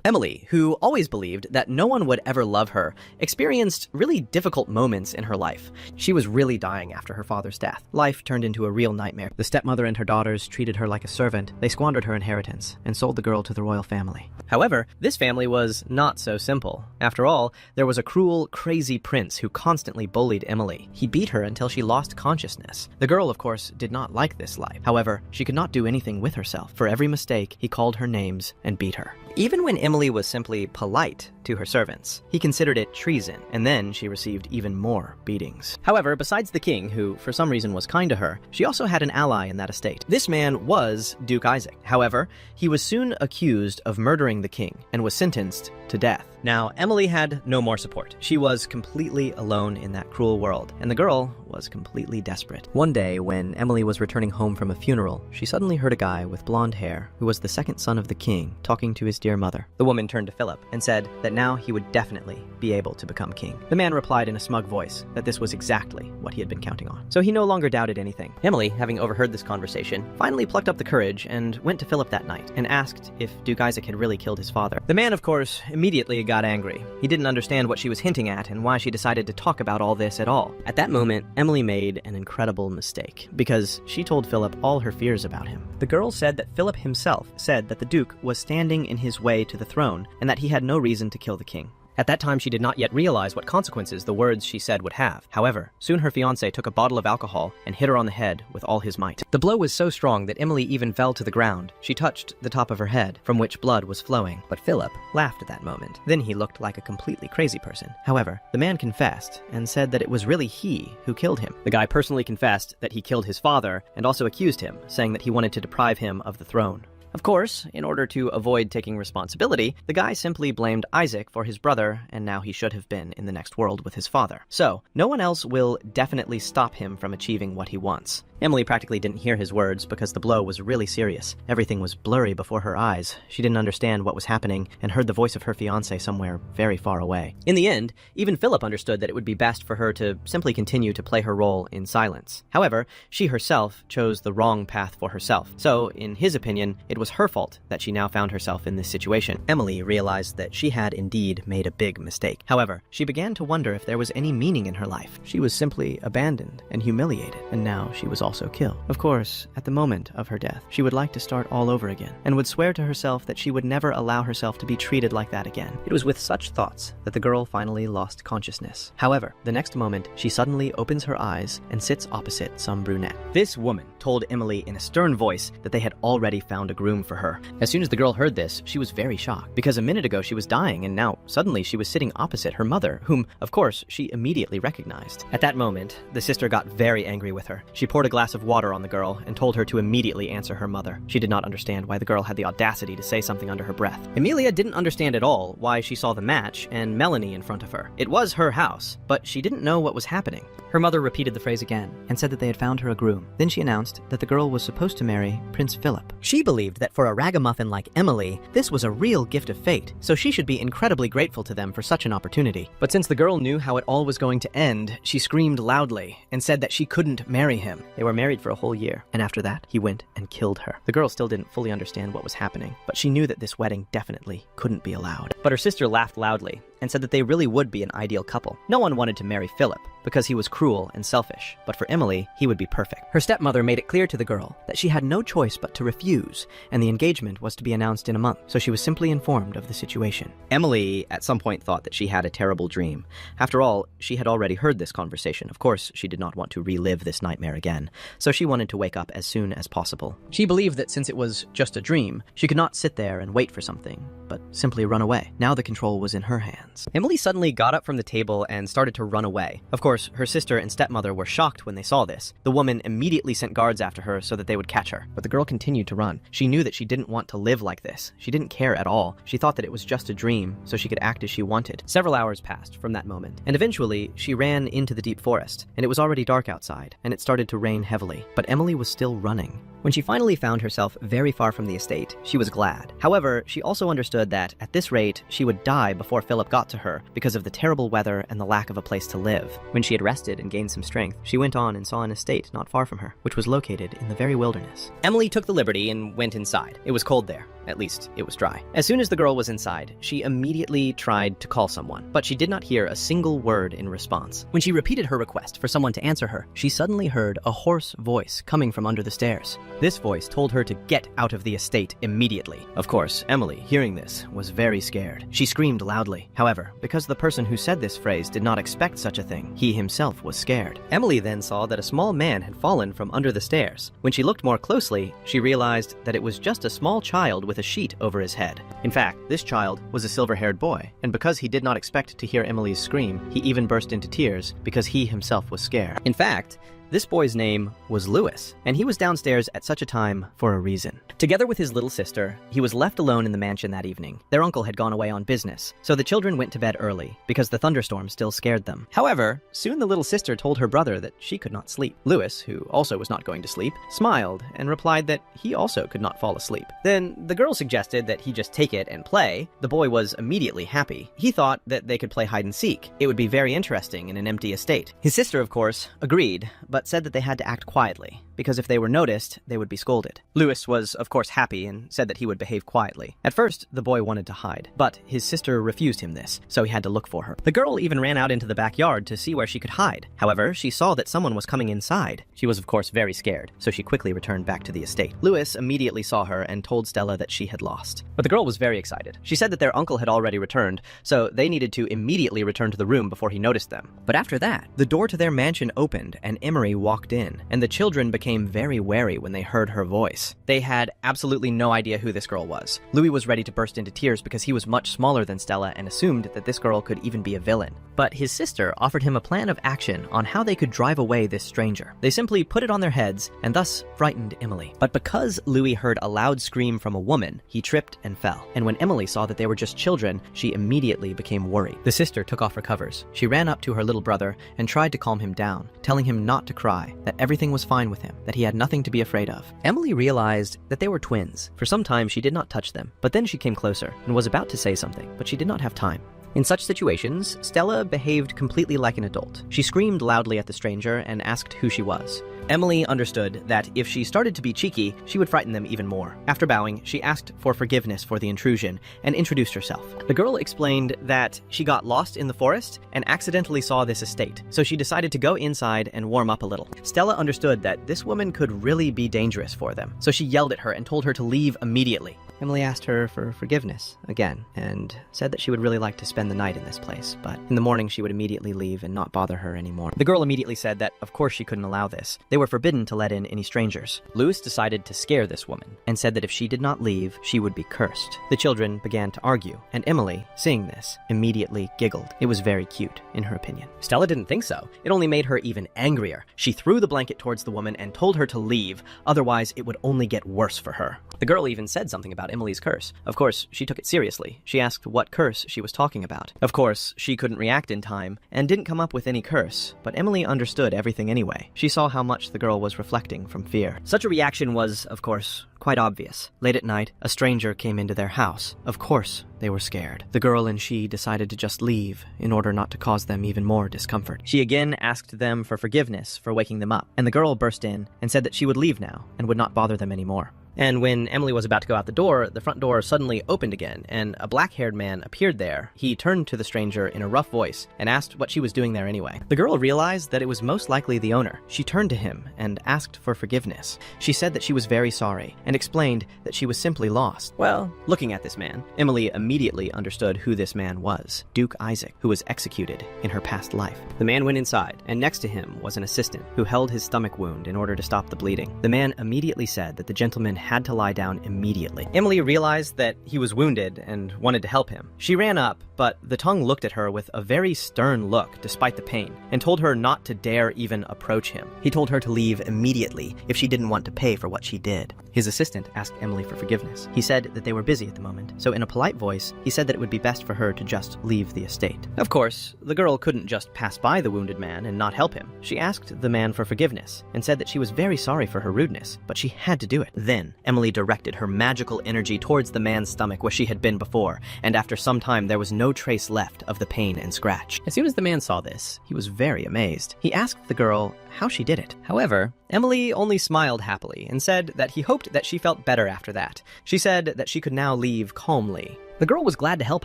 Emily, who always believed that no one would ever love her, experienced really difficult moments in her life. She was really dying after her father's death. Life turned into a real nightmare. The stepmother and her daughters treated her like a servant. They squandered her inheritance and sold the girl to the royal family. However, this family was not so simple. After all, there was a cruel, crazy prince who constantly bullied Emily. He beat her until she lost consciousness. The girl, of course, did not like this life. However, she could not do anything with herself. For every mistake, he called her names and beat her. Even when Emily was simply polite to her servants, he considered it treason, and then she received even more beatings. However, besides the king, who for some reason was kind to her, she also had an ally in that estate. This man was Duke Isaac. However, he was soon accused of murdering the king and was sentenced to death. Now, Emily had no more support. She was completely alone in that cruel world, and the girl was completely desperate. One day, when Emily was returning home from a funeral, she suddenly heard a guy with blonde hair, who was the second son of the king, talking to his dear mother. The woman turned to Philip and said that now he would definitely be able to become king. The man replied in a smug voice that this was exactly what he had been counting on. So he no longer doubted anything. Emily, having overheard this conversation, finally plucked up the courage and went to Philip that night and asked if Duke Isaac had really killed his father. The man, of course, immediately got angry. He didn't understand what she was hinting at and why she decided to talk about all this at all. At that moment, Emily made an incredible mistake because she told Philip all her fears about him. The girl said that Philip himself said that the Duke was standing in his way to the throne and that he had no reason to kill the king. At that time, she did not yet realize what consequences the words she said would have. However, soon her fiancé took a bottle of alcohol and hit her on the head with all his might. The blow was so strong that Emily even fell to the ground. She touched the top of her head, from which blood was flowing. But Philip laughed at that moment. Then he looked like a completely crazy person. However, the man confessed and said that it was really he who killed him. The guy personally confessed that he killed his father and also accused him, saying that he wanted to deprive him of the throne. Of course, in order to avoid taking responsibility, the guy simply blamed Isaac for his brother, and now he should have been in the next world with his father. So, no one else will definitely stop him from achieving what he wants. Emily practically didn't hear his words because the blow was really serious. Everything was blurry before her eyes. She didn't understand what was happening and heard the voice of her fiancé somewhere very far away. In the end, even Philip understood that it would be best for her to simply continue to play her role in silence. However, she herself chose the wrong path for herself. So, in his opinion, it was her fault that she now found herself in this situation. Emily realized that she had indeed made a big mistake. However, she began to wonder if there was any meaning in her life. She was simply abandoned and humiliated, and now she was also killed. Of course, at the moment of her death, she would like to start all over again, and would swear to herself that she would never allow herself to be treated like that again. It was with such thoughts that the girl finally lost consciousness. However, the next moment, she suddenly opens her eyes and sits opposite some brunette. This woman told Emily in a stern voice that they had already found a groom for her. As soon as the girl heard this, she was very shocked, because a minute ago she was dying, and now suddenly she was sitting opposite her mother, whom, of course, she immediately recognized. At that moment, the sister got very angry with her. She poured a glass of water on the girl and told her to immediately answer her mother. She did not understand why the girl had the audacity to say something under her breath. Emilia didn't understand at all why she saw the match and Melanie in front of her. It was her house, but she didn't know what was happening. Her mother repeated the phrase again and said that they had found her a groom. Then she announced that the girl was supposed to marry Prince Philip. She believed that for a ragamuffin like Emily, this was a real gift of fate, so she should be incredibly grateful to them for such an opportunity. But since the girl knew how it all was going to end, she screamed loudly and said that she couldn't marry him. They were married for a whole year, and after that, he went and killed her. The girl still didn't fully understand what was happening, but she knew that this wedding definitely couldn't be allowed. But her sister laughed loudly and said that they really would be an ideal couple. No one wanted to marry Philip because he was cruel and selfish, but for Emily, he would be perfect. Her stepmother made it clear to the girl that she had no choice but to refuse, and the engagement was to be announced in a month, so she was simply informed of the situation. Emily at some point thought that she had a terrible dream. After all, she had already heard this conversation. Of course, she did not want to relive this nightmare again, so she wanted to wake up as soon as possible. She believed that since it was just a dream, she could not sit there and wait for something, but simply run away. Now the control was in her hands. Emily suddenly got up from the table and started to run away. Of course, her sister and stepmother were shocked when they saw this. The woman immediately sent guards after her so that they would catch her. But the girl continued to run. She knew that she didn't want to live like this. She didn't care at all. She thought that it was just a dream, so she could act as she wanted. Several hours passed from that moment, and eventually she ran into the deep forest, and it was already dark outside, and it started to rain heavily. But Emily was still running. When she finally found herself very far from the estate, she was glad. However, she also understood that, at this rate, she would die before Philip got to her because of the terrible weather and the lack of a place to live. When she had rested and gained some strength, she went on and saw an estate not far from her, which was located in the very wilderness. Emily took the liberty and went inside. It was cold there. At least, it was dry. As soon as the girl was inside, she immediately tried to call someone, but she did not hear a single word in response. When she repeated her request for someone to answer her, she suddenly heard a hoarse voice coming from under the stairs. This voice told her to get out of the estate immediately. Of course, Emily, hearing this, was very scared. She screamed loudly. However, because the person who said this phrase did not expect such a thing, he himself was scared. Emily then saw that a small man had fallen from under the stairs. When she looked more closely, she realized that it was just a small child with a sheet over his head. In fact, this child was a silver-haired boy, and because he did not expect to hear Emily's scream, he even burst into tears because he himself was scared. In fact, this boy's name was Louis, and he was downstairs at such a time for a reason. Together with his little sister, he was left alone in the mansion that evening. Their uncle had gone away on business, so the children went to bed early because the thunderstorm still scared them. However, soon the little sister told her brother that she could not sleep. Louis, who also was not going to sleep, smiled and replied that he also could not fall asleep. Then the girl suggested that he just take it and play. The boy was immediately happy. He thought that they could play hide and seek. It would be very interesting in an empty estate. His sister, of course, agreed, but said that they had to act quietly, because if they were noticed, they would be scolded. Louis was, of course, happy and said that he would behave quietly. At first, the boy wanted to hide, but his sister refused him this, so he had to look for her. The girl even ran out into the backyard to see where she could hide. However, she saw that someone was coming inside. She was, of course, very scared, so she quickly returned back to the estate. Louis immediately saw her and told Stella that she had lost. But the girl was very excited. She said that their uncle had already returned, so they needed to immediately return to the room before he noticed them. But after that, the door to their mansion opened and Emery walked in, and the children became very wary when they heard her voice. They had absolutely no idea who this girl was. Louis was ready to burst into tears because he was much smaller than Stella and assumed that this girl could even be a villain. But his sister offered him a plan of action on how they could drive away this stranger. They simply put it on their heads and thus frightened Emily. But because Louis heard a loud scream from a woman, he tripped and fell. And when Emily saw that they were just children, she immediately became worried. The sister took off her covers. She ran up to her little brother and tried to calm him down, telling him not to cry, that everything was fine with him, that he had nothing to be afraid of. Emily realized that they were twins. For some time, she did not touch them, but then she came closer and was about to say something, but she did not have time. In such situations, Stella behaved completely like an adult. She screamed loudly at the stranger and asked who she was. Emily understood that if she started to be cheeky, she would frighten them even more. After bowing, she asked for forgiveness for the intrusion and introduced herself. The girl explained that she got lost in the forest and accidentally saw this estate, so she decided to go inside and warm up a little. Stella understood that this woman could really be dangerous for them, so she yelled at her and told her to leave immediately. Emily asked her for forgiveness again and said that she would really like to spend the night in this place, but in the morning she would immediately leave and not bother her anymore. The girl immediately said that of course she couldn't allow this. They were forbidden to let in any strangers. Louis decided to scare this woman and said that if she did not leave, she would be cursed. The children began to argue, and Emily, seeing this, immediately giggled. It was very cute, in her opinion. Stella didn't think so. It only made her even angrier. She threw the blanket towards the woman and told her to leave, otherwise it would only get worse for her. The girl even said something about Emily's curse. Of course, she took it seriously. She asked what curse she was talking about. Of course, she couldn't react in time and didn't come up with any curse, but Emily understood everything anyway. She saw how much the girl was reflecting from fear. Such a reaction was, of course, quite obvious. Late at night, a stranger came into their house. Of course, they were scared. The girl and she decided to just leave in order not to cause them even more discomfort. She again asked them for forgiveness for waking them up, and the girl burst in and said that she would leave now and would not bother them anymore. And when Emily was about to go out the door, the front door suddenly opened again, and a black-haired man appeared there. He turned to the stranger in a rough voice and asked what she was doing there anyway. The girl realized that it was most likely the owner. She turned to him and asked for forgiveness. She said that she was very sorry and explained that she was simply lost. Well, looking at this man, Emily immediately understood who this man was, Duke Isaac, who was executed in her past life. The man went inside, and next to him was an assistant who held his stomach wound in order to stop the bleeding. The man immediately said that the gentleman had to lie down immediately. Emily realized that he was wounded and wanted to help him. She ran up, but the tongue looked at her with a very stern look despite the pain, and told her not to dare even approach him. He told her to leave immediately if she didn't want to pay for what she did. His assistant asked Emily for forgiveness. He said that they were busy at the moment, so in a polite voice, he said that it would be best for her to just leave the estate. Of course, the girl couldn't just pass by the wounded man and not help him. She asked the man for forgiveness and said that she was very sorry for her rudeness, but she had to do it. Then, Emily directed her magical energy towards the man's stomach where she had been before, and after some time there was no trace left of the pain and scratch. As soon as the man saw this, he was very amazed. He asked the girl how she did it. However, Emily only smiled happily and said that he hoped that she felt better after that. She said that she could now leave calmly. The girl was glad to help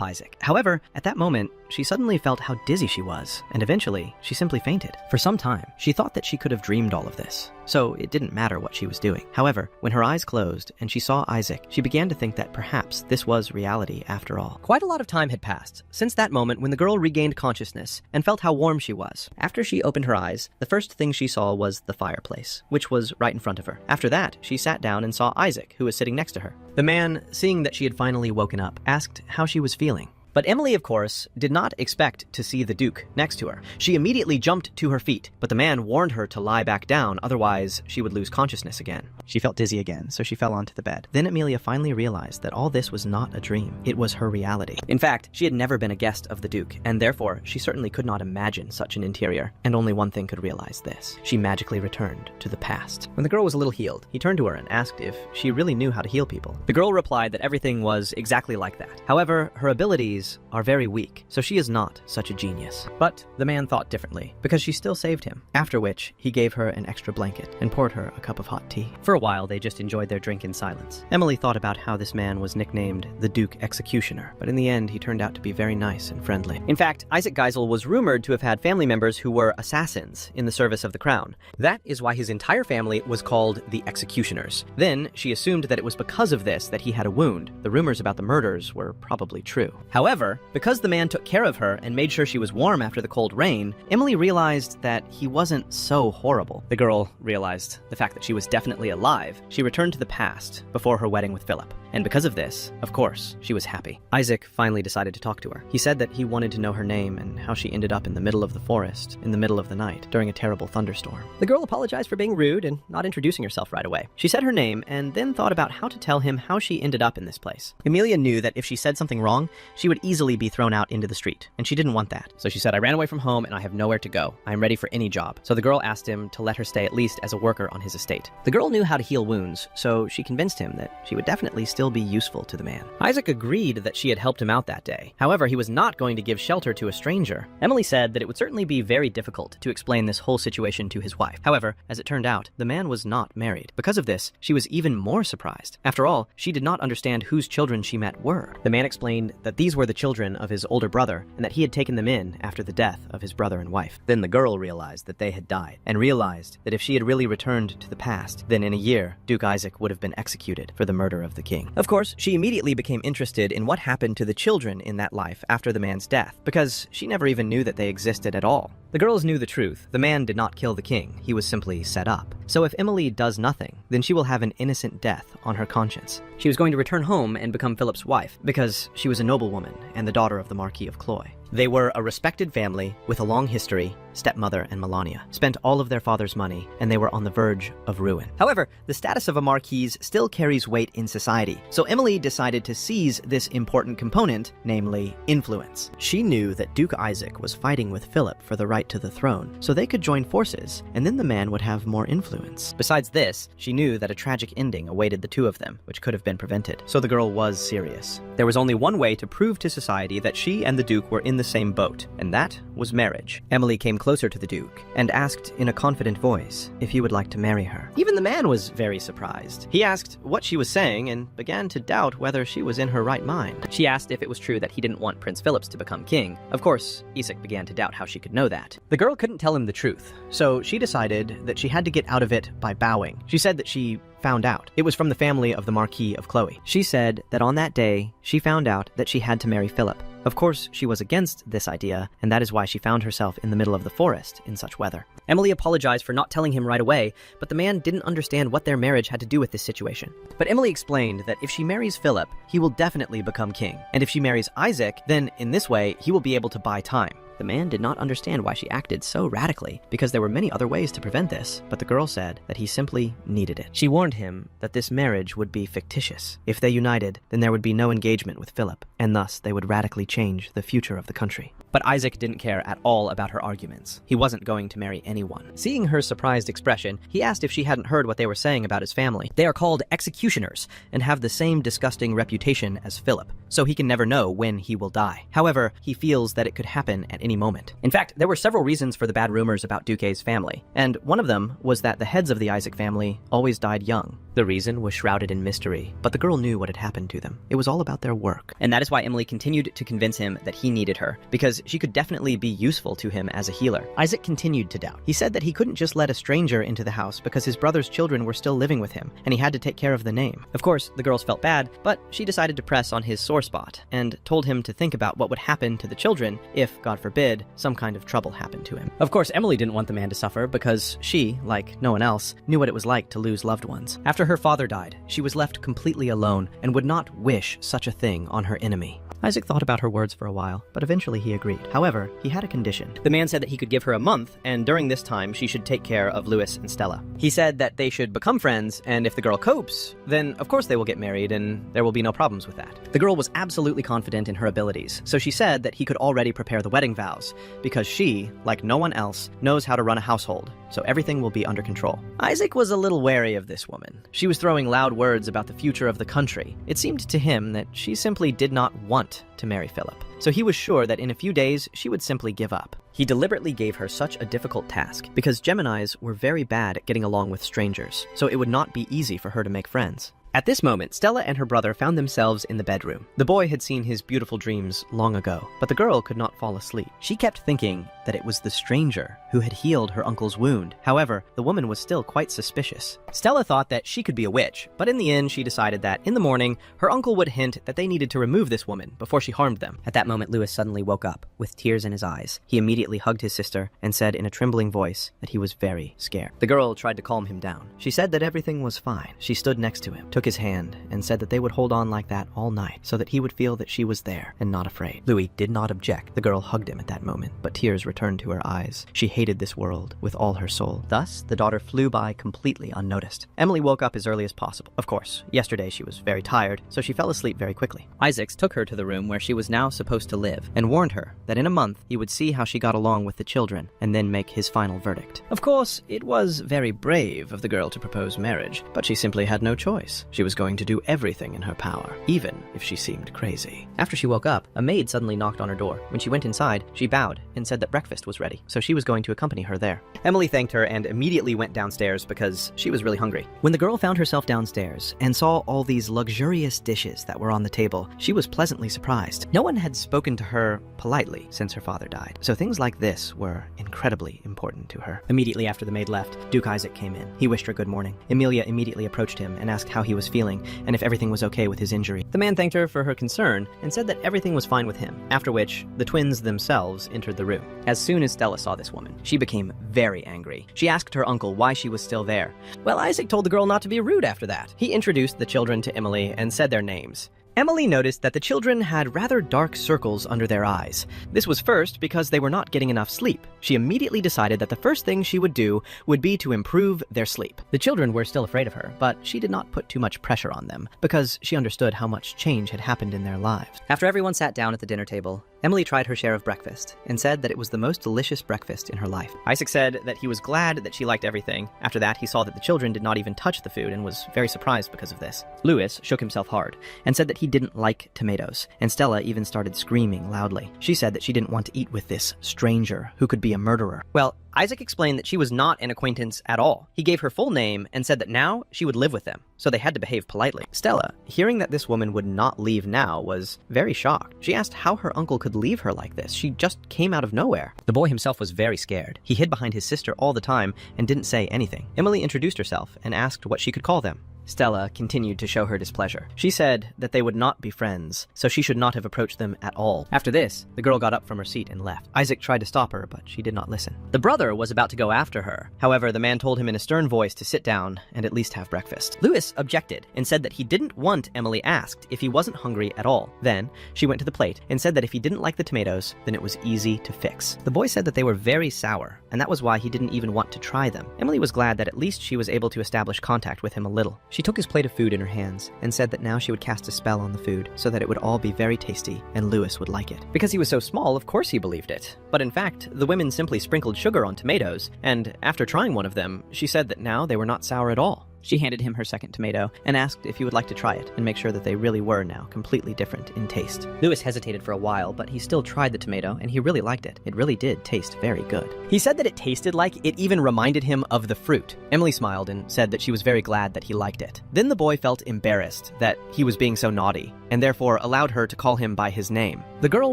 Isaac. However, at that moment, she suddenly felt how dizzy she was, and eventually, she simply fainted. For some time, she thought that she could have dreamed all of this, so it didn't matter what she was doing. However, when her eyes closed and she saw Isaac, she began to think that perhaps this was reality after all. Quite a lot of time had passed since that moment when the girl regained consciousness and felt how warm she was. After she opened her eyes, the first thing she saw was the fireplace, which was right in front of her. After that, she sat down and saw Isaac, who was sitting next to her. The man, seeing that she had finally woken up, asked how she was feeling. But Emily, of course, did not expect to see the Duke next to her. She immediately jumped to her feet, but the man warned her to lie back down, otherwise she would lose consciousness again. She felt dizzy again, so she fell onto the bed. Then Amelia finally realized that all this was not a dream. It was her reality. In fact, she had never been a guest of the Duke, and therefore she certainly could not imagine such an interior. And only one thing could realize this. She magically returned to the past. When the girl was a little healed, he turned to her and asked if she really knew how to heal people. The girl replied that everything was exactly like that. However, her abilities are very weak, so she is not such a genius. But the man thought differently, because she still saved him. After which, he gave her an extra blanket and poured her a cup of hot tea. For a while, they just enjoyed their drink in silence. Emily thought about how this man was nicknamed the Duke Executioner, but in the end, he turned out to be very nice and friendly. In fact, Isaac Geisel was rumored to have had family members who were assassins in the service of the crown. That is why his entire family was called the Executioners. Then, she assumed that it was because of this that he had a wound. The rumors about the murders were probably true. However, because the man took care of her and made sure she was warm after the cold rain, Emily realized that he wasn't so horrible. The girl realized the fact that she was definitely alive. She returned to the past before her wedding with Philip. And because of this, of course, she was happy. Isaac finally decided to talk to her. He said that he wanted to know her name and how she ended up in the middle of the forest, in the middle of the night, during a terrible thunderstorm. The girl apologized for being rude and not introducing herself right away. She said her name and then thought about how to tell him how she ended up in this place. Amelia knew that if she said something wrong, she would easily be thrown out into the street, and she didn't want that. So she said, "I ran away from home and I have nowhere to go. I am ready for any job." So the girl asked him to let her stay at least as a worker on his estate. The girl knew how to heal wounds, so she convinced him that she would definitely still be useful to the man. Isaac agreed that she had helped him out that day. However, he was not going to give shelter to a stranger. Emily said that it would certainly be very difficult to explain this whole situation to his wife. However, as it turned out, the man was not married. Because of this, she was even more surprised. After all, she did not understand whose children she met were. The man explained that these were the children of his older brother, and that he had taken them in after the death of his brother and wife. Then the girl realized that they had died, and realized that if she had really returned to the past, then in a year, Duke Isaac would have been executed for the murder of the king. Of course, she immediately became interested in what happened to the children in that life after the man's death, because she never even knew that they existed at all. The girls knew the truth. The man did not kill the king. He was simply set up. So if Emily does nothing, then she will have an innocent death on her conscience. She was going to return home and become Philip's wife, because she was a noblewoman and the daughter of the Marquis of Cloy. They were a respected family with a long history. Stepmother and Melania spent all of their father's money, and they were on the verge of ruin. However, the status of a marquise still carries weight in society, so Emily decided to seize this important component, namely influence. She knew that Duke Isaac was fighting with Philip for the right to the throne, so they could join forces, and then the man would have more influence. Besides this, she knew that a tragic ending awaited the two of them, which could have been prevented, so the girl was serious. There was only one way to prove to society that she and the Duke were in the same boat, and that was marriage. Emily came closer to the Duke and asked in a confident voice if he would like to marry her. Even the man was very surprised. He asked what she was saying and began to doubt whether she was in her right mind. She asked if it was true that he didn't want Prince Philip to become king. Of course, Isaac began to doubt how she could know that. The girl couldn't tell him the truth, so she decided that she had to get out of it by bowing. She said that she found out. It was from the family of the Marquis of Cloy. She said that on that day, she found out that she had to marry Philip. Of course, she was against this idea, and that is why she found herself in the middle of the forest in such weather. Emily apologized for not telling him right away, but the man didn't understand what their marriage had to do with this situation. But Emily explained that if she marries Philip, he will definitely become king, and if she marries Isaac, then in this way, he will be able to buy time. The man did not understand why she acted so radically, because there were many other ways to prevent this, but the girl said that he simply needed it. She warned him that this marriage would be fictitious. If they united, then there would be no engagement with Philip, and thus they would radically change the future of the country. But Isaac didn't care at all about her arguments. He wasn't going to marry anyone. Seeing her surprised expression, he asked if she hadn't heard what they were saying about his family. They are called executioners, and have the same disgusting reputation as Philip, so he can never know when he will die. However, he feels that it could happen at any moment. In fact, there were several reasons for the bad rumors about Duque's family, and one of them was that the heads of the Isaac family always died young. The reason was shrouded in mystery, but the girl knew what had happened to them. It was all about their work. And that is why Emily continued to convince him that he needed her, because she could definitely be useful to him as a healer. Isaac continued to doubt. He said that he couldn't just let a stranger into the house because his brother's children were still living with him, and he had to take care of the name. Of course, the girls felt bad, but she decided to press on his sore spot, and told him to think about what would happen to the children if, God forbid, some kind of trouble happened to him. Of course, Emily didn't want the man to suffer because she, like no one else, knew what it was like to lose loved ones. After her father died, she was left completely alone and would not wish such a thing on her enemy. Isaac thought about her words for a while, but eventually he agreed. However, he had a condition. The man said that he could give her a month, and during this time she should take care of Louis and Stella. He said that they should become friends, and if the girl copes, then of course they will get married and there will be no problems with that. The girl was absolutely confident in her abilities, so she said that he could already prepare the wedding vows, because she, like no one else, knows how to run a household, so everything will be under control. Isaac was a little wary of this woman. She was throwing loud words about the future of the country. It seemed to him that she simply did not want to marry Philip, so he was sure that in a few days she would simply give up. He deliberately gave her such a difficult task because Geminis were very bad at getting along with strangers, so it would not be easy for her to make friends. At this moment, Stella and her brother found themselves in the bedroom. The boy had seen his beautiful dreams long ago, but the girl could not fall asleep. She kept thinking that it was the stranger who had healed her uncle's wound. However, the woman was still quite suspicious. Stella thought that she could be a witch, but in the end she decided that in the morning, her uncle would hint that they needed to remove this woman before she harmed them. At that moment, Louis suddenly woke up with tears in his eyes. He immediately hugged his sister and said in a trembling voice that he was very scared. The girl tried to calm him down. She said that everything was fine. She stood next to him, took his hand, and said that they would hold on like that all night so that he would feel that she was there and not afraid. Louis did not object. The girl hugged him at that moment, but tears returned to her eyes. She hated this world with all her soul. Thus, the daughter flew by completely unnoticed. Emily woke up as early as possible. Of course, yesterday she was very tired, so she fell asleep very quickly. Isaacs took her to the room where she was now supposed to live and warned her that in a month he would see how she got along with the children and then make his final verdict. Of course, it was very brave of the girl to propose marriage, but she simply had no choice. She was going to do everything in her power, even if she seemed crazy. After she woke up, a maid suddenly knocked on her door. When she went inside, she bowed and said that breakfast was ready, so she was going to accompany her there. Emily thanked her and immediately went downstairs because she was really hungry. When the girl found herself downstairs and saw all these luxurious dishes that were on the table, she was pleasantly surprised. No one had spoken to her politely since her father died, so things like this were incredibly important to her. Immediately after the maid left, Duke Isaac came in. He wished her good morning. Emilia immediately approached him and asked how he was feeling and if everything was okay with his injury. The man thanked her for her concern and said that everything was fine with him, after which the twins themselves entered the room. As soon as Stella saw this woman, she became very angry. She asked her uncle why she was still there. Well, Isaac told the girl not to be rude after that. He introduced the children to Emily and said their names. Emily noticed that the children had rather dark circles under their eyes. This was first because they were not getting enough sleep. She immediately decided that the first thing she would do would be to improve their sleep. The children were still afraid of her, but she did not put too much pressure on them because she understood how much change had happened in their lives. After everyone sat down at the dinner table, Emily tried her share of breakfast and said that it was the most delicious breakfast in her life. Isaac said that he was glad that she liked everything. After that, he saw that the children did not even touch the food and was very surprised because of this. Louis shook himself hard and said that he didn't like tomatoes, and Stella even started screaming loudly. She said that she didn't want to eat with this stranger who could be a murderer. Well, Isaac explained that she was not an acquaintance at all. He gave her full name and said that now she would live with them, so they had to behave politely. Stella, hearing that this woman would not leave now, was very shocked. She asked how her uncle could leave her like this. She just came out of nowhere. The boy himself was very scared. He hid behind his sister all the time and didn't say anything. Emily introduced herself and asked what she could call them. Stella continued to show her displeasure. She said that they would not be friends, so she should not have approached them at all. After this, the girl got up from her seat and left. Isaac tried to stop her, but she did not listen. The brother was about to go after her. However, the man told him in a stern voice to sit down and at least have breakfast. Louis objected and said that he didn't want Emily asked if he wasn't hungry at all. Then, she went to the plate and said that if he didn't like the tomatoes, then it was easy to fix. The boy said that they were very sour, and that was why he didn't even want to try them. Emily was glad that at least she was able to establish contact with him a little. She took his plate of food in her hands and said that now she would cast a spell on the food so that it would all be very tasty and Louis would like it. Because he was so small, of course he believed it. But in fact, the women simply sprinkled sugar on tomatoes, and after trying one of them, she said that now they were not sour at all. She handed him her second tomato and asked if he would like to try it and make sure that they really were now completely different in taste. Louis hesitated for a while, but he still tried the tomato and he really liked it. It really did taste very good. He said that it tasted like it even reminded him of the fruit. Emily smiled and said that she was very glad that he liked it. Then the boy felt embarrassed that he was being so naughty and therefore allowed her to call him by his name. The girl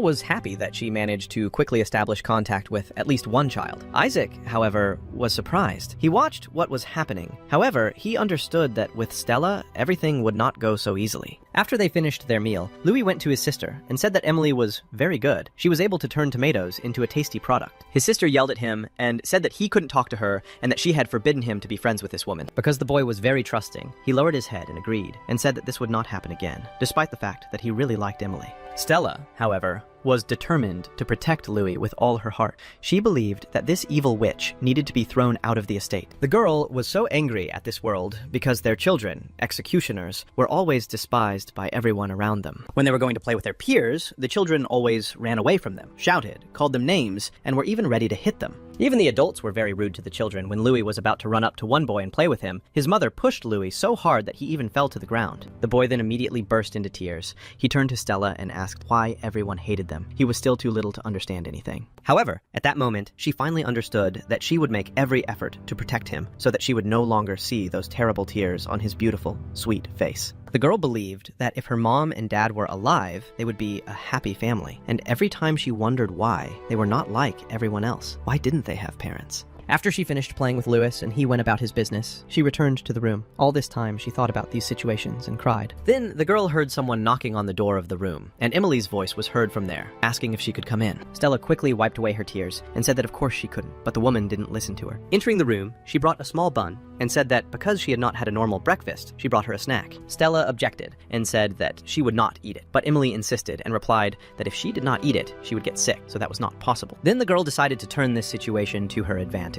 was happy that she managed to quickly establish contact with at least one child. Isaac, however, was surprised. He watched what was happening. However, he understood that with Stella, everything would not go so easily. After they finished their meal, Louis went to his sister and said that Emily was very good. She was able to turn tomatoes into a tasty product. His sister yelled at him and said that he couldn't talk to her and that she had forbidden him to be friends with this woman. Because the boy was very trusting, he lowered his head and agreed and said that this would not happen again, despite the fact that he really liked Emily. Stella, however, was determined to protect Louis with all her heart. She believed that this evil witch needed to be thrown out of the estate. The girl was so angry at this world because their children, executioners, were always despised by everyone around them. When they were going to play with their peers, the children always ran away from them, shouted, called them names, and were even ready to hit them. Even the adults were very rude to the children. When Louis was about to run up to one boy and play with him, his mother pushed Louis so hard that he even fell to the ground. The boy then immediately burst into tears. He turned to Stella and asked why everyone hated them. He was still too little to understand anything. However, at that moment, she finally understood that she would make every effort to protect him so that she would no longer see those terrible tears on his beautiful, sweet face. The girl believed that if her mom and dad were alive, they would be a happy family. And every time she wondered why, they were not like everyone else. Why didn't they have parents? After she finished playing with Louis and he went about his business, she returned to the room. All this time, she thought about these situations and cried. Then the girl heard someone knocking on the door of the room, and Emily's voice was heard from there, asking if she could come in. Stella quickly wiped away her tears and said that of course she couldn't, but the woman didn't listen to her. Entering the room, she brought a small bun and said that because she had not had a normal breakfast, she brought her a snack. Stella objected and said that she would not eat it, but Emily insisted and replied that if she did not eat it, she would get sick, so that was not possible. Then the girl decided to turn this situation to her advantage.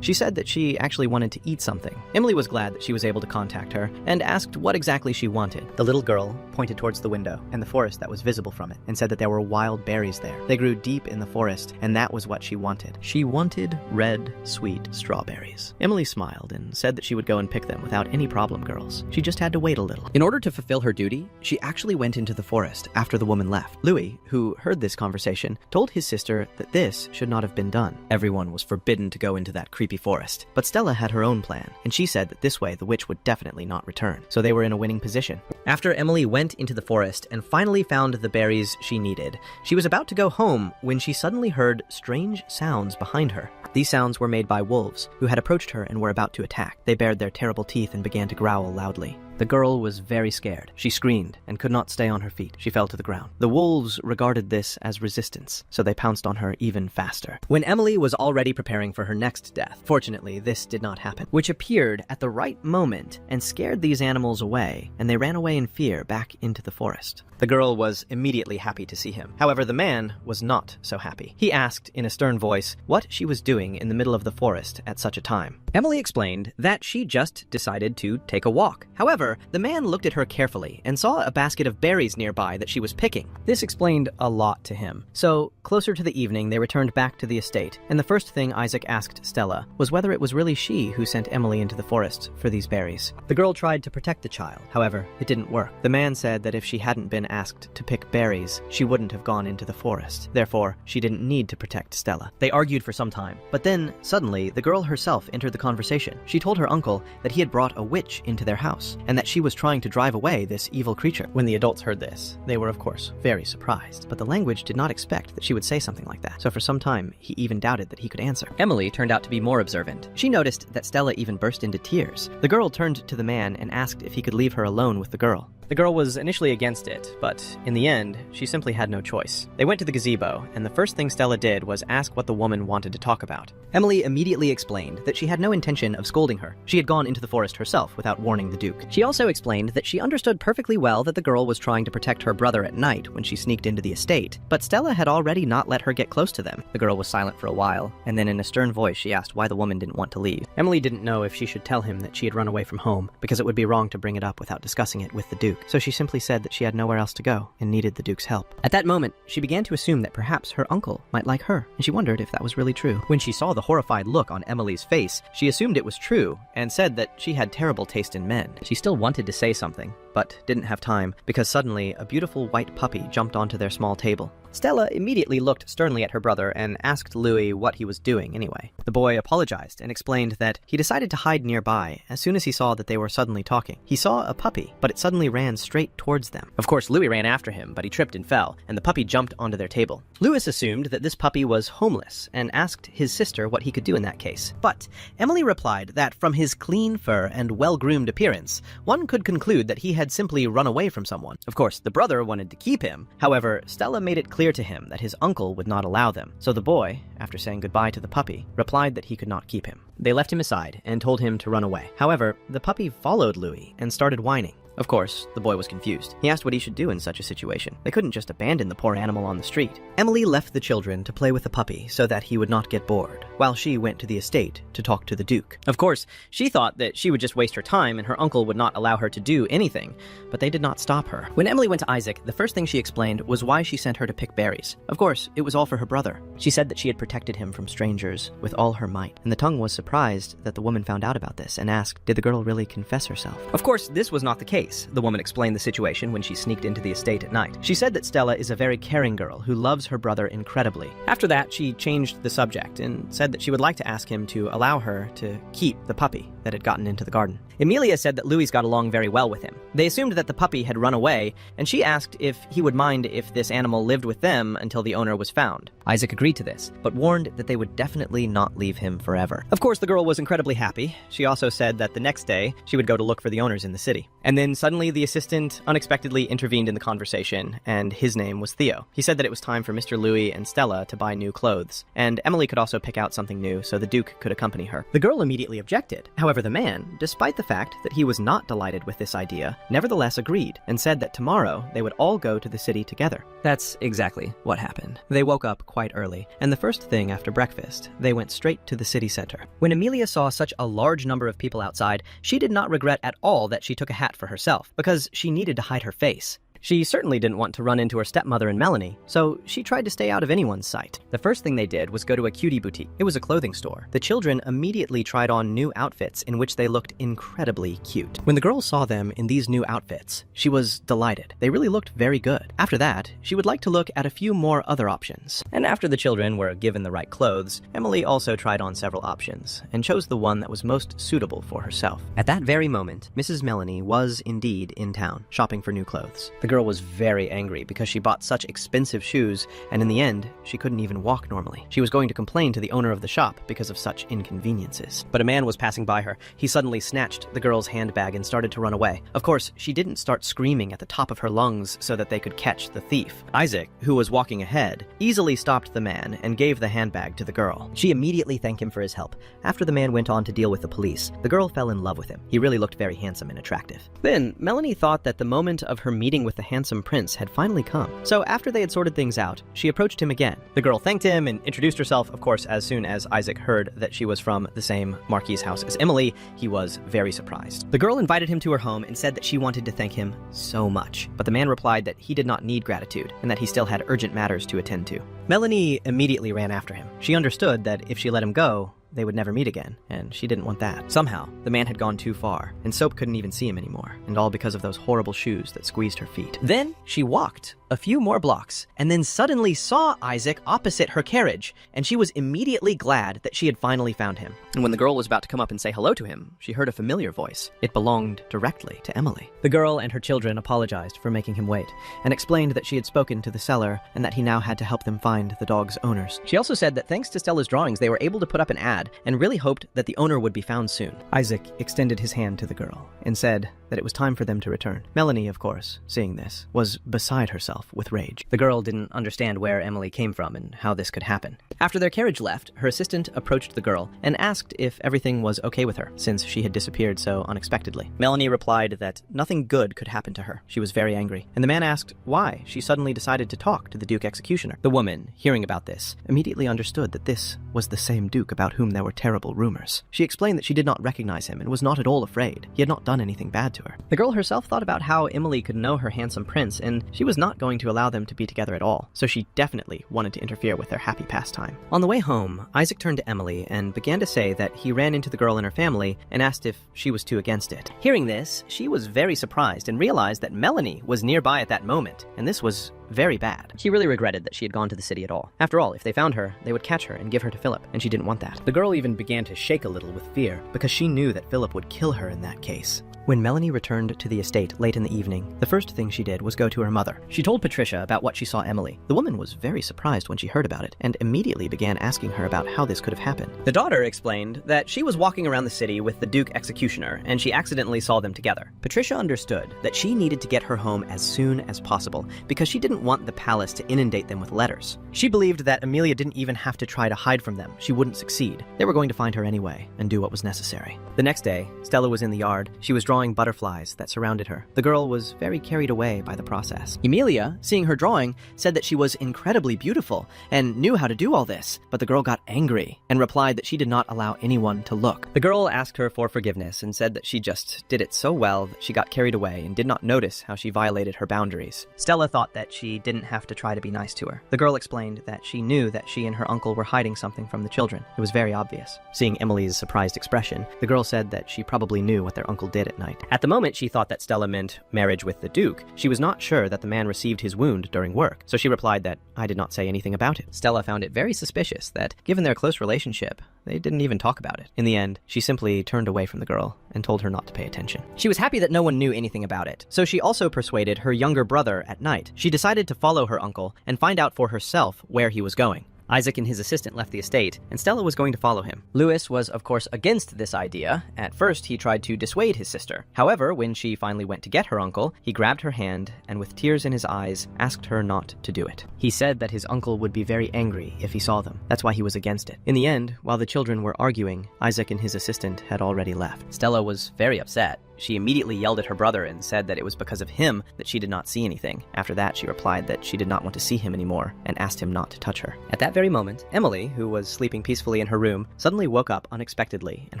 She said that she actually wanted to eat something. Emily was glad that she was able to contact her and asked what exactly she wanted. The little girl pointed towards the window and the forest that was visible from it and said that there were wild berries there. They grew deep in the forest, and that was what she wanted. She wanted red, sweet strawberries. Emily smiled and said that she would go and pick them without any problem, girls. She just had to wait a little. In order to fulfill her duty, she actually went into the forest after the woman left. Louis, who heard this conversation, told his sister that this should not have been done. Everyone was forbidden to go into that creepy forest. But Stella had her own plan, and she said that this way the witch would definitely not return. So they were in a winning position. After Emily went into the forest and finally found the berries she needed, she was about to go home when she suddenly heard strange sounds behind her. These sounds were made by wolves, who had approached her and were about to attack. They bared their terrible teeth and began to growl loudly. The girl was very scared. She screamed and could not stay on her feet. She fell to the ground. The wolves regarded this as resistance, so they pounced on her even faster. When Emily was already preparing for her next death, fortunately, this did not happen, which appeared at the right moment and scared these animals away, and they ran away in fear back into the forest. The girl was immediately happy to see him. However, the man was not so happy. He asked in a stern voice what she was doing in the middle of the forest at such a time. Emily explained that she just decided to take a walk. However, the man looked at her carefully and saw a basket of berries nearby that she was picking. This explained a lot to him. So, closer to the evening, they returned back to the estate, and the first thing Isaac asked Stella was whether it was really she who sent Emily into the forest for these berries. The girl tried to protect the child. However, it didn't work. The man said that if she hadn't been asked to pick berries, she wouldn't have gone into the forest. Therefore, she didn't need to protect Stella. They argued for some time, but then, suddenly, the girl herself entered the conversation. She told her uncle that he had brought a witch into their house, and and that she was trying to drive away this evil creature. When the adults heard this, they were of course very surprised, but the language did not expect that she would say something like that, so for some time he even doubted that he could answer. Emily turned out to be more observant. She noticed that Stella even burst into tears. The girl turned to the man and asked if he could leave her alone with the girl. The girl was initially against it, but in the end, she simply had no choice. They went to the gazebo, and the first thing Stella did was ask what the woman wanted to talk about. Emily immediately explained that she had no intention of scolding her. She had gone into the forest herself without warning the Duke. She also explained that she understood perfectly well that the girl was trying to protect her brother at night when she sneaked into the estate, but Stella had already not let her get close to them. The girl was silent for a while, and then in a stern voice she asked why the woman didn't want to leave. Emily didn't know if she should tell him that she had run away from home, because it would be wrong to bring it up without discussing it with the Duke, so she simply said that she had nowhere else to go and needed the Duke's help. At that moment, she began to assume that perhaps her uncle might like her, and she wondered if that was really true. When she saw the horrified look on Emily's face, she assumed it was true and said that she had terrible taste in men. She still wanted to say something, but didn't have time because suddenly a beautiful white puppy jumped onto their small table. Stella immediately looked sternly at her brother and asked Louis what he was doing anyway. The boy apologized and explained that he decided to hide nearby as soon as he saw that they were suddenly talking. He saw a puppy, but it suddenly ran straight towards them. Of course, Louis ran after him, but he tripped and fell, and the puppy jumped onto their table. Louis assumed that this puppy was homeless and asked his sister what he could do in that case. But Emily replied that from his clean fur and well-groomed appearance, one could conclude that he had simply run away from someone. Of course, the brother wanted to keep him. However, Stella made it clear to him that his uncle would not allow them. So the boy, after saying goodbye to the puppy, replied that he could not keep him. They left him aside and told him to run away. However, the puppy followed Louis and started whining. Of course, the boy was confused. He asked what he should do in such a situation. They couldn't just abandon the poor animal on the street. Emily left the children to play with the puppy so that he would not get bored, while she went to the estate to talk to the Duke. Of course, she thought that she would just waste her time and her uncle would not allow her to do anything, but they did not stop her. When Emily went to Isaac, the first thing she explained was why she sent her to pick berries. Of course, it was all for her brother. She said that she had protected him from strangers with all her might, and the tongue was surprised that the woman found out about this and asked, did the girl really confess herself? Of course, this was not the case. The woman explained the situation when she sneaked into the estate at night. She said that Stella is a very caring girl who loves her brother incredibly. After that, she changed the subject and said that she would like to ask him to allow her to keep the puppy that had gotten into the garden. Emilia said that Louis got along very well with him. They assumed that the puppy had run away, and she asked if he would mind if this animal lived with them until the owner was found. Isaac agreed to this, but warned that they would definitely not leave him forever. Of course, the girl was incredibly happy. She also said that the next day, she would go to look for the owners in the city. And then suddenly the assistant unexpectedly intervened in the conversation, and his name was Theo. He said that it was time for Mr. Louis and Stella to buy new clothes, and Emily could also pick out something new so the Duke could accompany her. The girl immediately objected. However, the man, despite the fact that he was not delighted with this idea, nevertheless agreed and said that tomorrow they would all go to the city together. That's exactly what happened. They woke up quite early, and the first thing after breakfast, they went straight to the city center. When Emilia saw such a large number of people outside, she did not regret at all that she took a hat for herself, because she needed to hide her face. She certainly didn't want to run into her stepmother and Melanie, so she tried to stay out of anyone's sight. The first thing they did was go to a cutie boutique. It was a clothing store. The children immediately tried on new outfits in which they looked incredibly cute. When the girl saw them in these new outfits, she was delighted. They really looked very good. After that, she would like to look at a few more other options. And after the children were given the right clothes, Emily also tried on several options and chose the one that was most suitable for herself. At that very moment, Mrs. Melanie was indeed in town, shopping for new clothes. The girl was very angry because she bought such expensive shoes, and in the end, she couldn't even walk normally. She was going to complain to the owner of the shop because of such inconveniences. But a man was passing by her. He suddenly snatched the girl's handbag and started to run away. Of course, she didn't start screaming at the top of her lungs so that they could catch the thief. Isaac, who was walking ahead, easily stopped the man and gave the handbag to the girl. She immediately thanked him for his help. After the man went on to deal with the police, the girl fell in love with him. He really looked very handsome and attractive. Then, Melanie thought that the moment of her meeting with the handsome prince had finally come. So after they had sorted things out, she approached him again. The girl thanked him and introduced herself. Of course, as soon as Isaac heard that she was from the same Marquis's house as Emily, he was very surprised. The girl invited him to her home and said that she wanted to thank him so much. But the man replied that he did not need gratitude and that he still had urgent matters to attend to. Melanie immediately ran after him. She understood that if she let him go, they would never meet again, and she didn't want that. Somehow, the man had gone too far, and Soap couldn't even see him anymore, and all because of those horrible shoes that squeezed her feet. Then she walked a few more blocks, and then suddenly saw Isaac opposite her carriage, and she was immediately glad that she had finally found him. And when the girl was about to come up and say hello to him, she heard a familiar voice. It belonged directly to Emily. The girl and her children apologized for making him wait, and explained that she had spoken to the seller and that he now had to help them find the dog's owners. She also said that thanks to Stella's drawings, they were able to put up an ad and really hoped that the owner would be found soon. Isaac extended his hand to the girl and said that it was time for them to return. Melanie, of course, seeing this, was beside herself with rage. The girl didn't understand where Emily came from and how this could happen. After their carriage left, her assistant approached the girl and asked if everything was okay with her, since she had disappeared so unexpectedly. Melanie replied that nothing good could happen to her. She was very angry, and the man asked why she suddenly decided to talk to the Duke executioner. The woman, hearing about this, immediately understood that this was the same Duke about whom there were terrible rumors. She explained that she did not recognize him and was not at all afraid. He had not done anything bad to her. The girl herself thought about how Emily could know her handsome prince, and she was not going to allow them to be together at all, so she definitely wanted to interfere with their happy pastime. On the way home, Isaac turned to Emily and began to say that he ran into the girl and her family and asked if she was too against it. Hearing this, she was very surprised and realized that Melanie was nearby at that moment, and this was very bad. She really regretted that she had gone to the city at all. After all, if they found her, they would catch her and give her to Philip, and she didn't want that. The girl even began to shake a little with fear, because she knew that Philip would kill her in that case. When Melanie returned to the estate late in the evening, the first thing she did was go to her mother. She told Patricia about what she saw Emily. The woman was very surprised when she heard about it, and immediately began asking her about how this could have happened. The daughter explained that she was walking around the city with the Duke executioner, and she accidentally saw them together. Patricia understood that she needed to get her home as soon as possible, because she didn't want the palace to inundate them with letters. She believed that Amelia didn't even have to try to hide from them. She wouldn't succeed. They were going to find her anyway, and do what was necessary. The next day, Stella was in the yard. She was drawing butterflies that surrounded her. The girl was very carried away by the process. Emilia, seeing her drawing, said that she was incredibly beautiful and knew how to do all this, but the girl got angry and replied that she did not allow anyone to look. The girl asked her for forgiveness and said that she just did it so well that she got carried away and did not notice how she violated her boundaries. Stella thought that she didn't have to try to be nice to her. The girl explained that she knew that she and her uncle were hiding something from the children. It was very obvious. Seeing Emily's surprised expression, the girl said that she probably knew what their uncle did at night. At the moment, she thought that Stella meant marriage with the Duke. She was not sure that the man received his wound during work, so she replied that I did not say anything about it. Stella found it very suspicious that, given their close relationship, they didn't even talk about it. In the end, she simply turned away from the girl and told her not to pay attention. She was happy that no one knew anything about it, so she also persuaded her younger brother at night. She decided to follow her uncle and find out for herself where he was going. Isaac and his assistant left the estate, and Stella was going to follow him. Louis was, of course, against this idea. At first, he tried to dissuade his sister. However, when she finally went to get her uncle, he grabbed her hand and, with tears in his eyes, asked her not to do it. He said that his uncle would be very angry if he saw them. That's why he was against it. In the end, while the children were arguing, Isaac and his assistant had already left. Stella was very upset. She immediately yelled at her brother and said that it was because of him that she did not see anything. After that, she replied that she did not want to see him anymore and asked him not to touch her. At that very moment, Emily, who was sleeping peacefully in her room, suddenly woke up unexpectedly and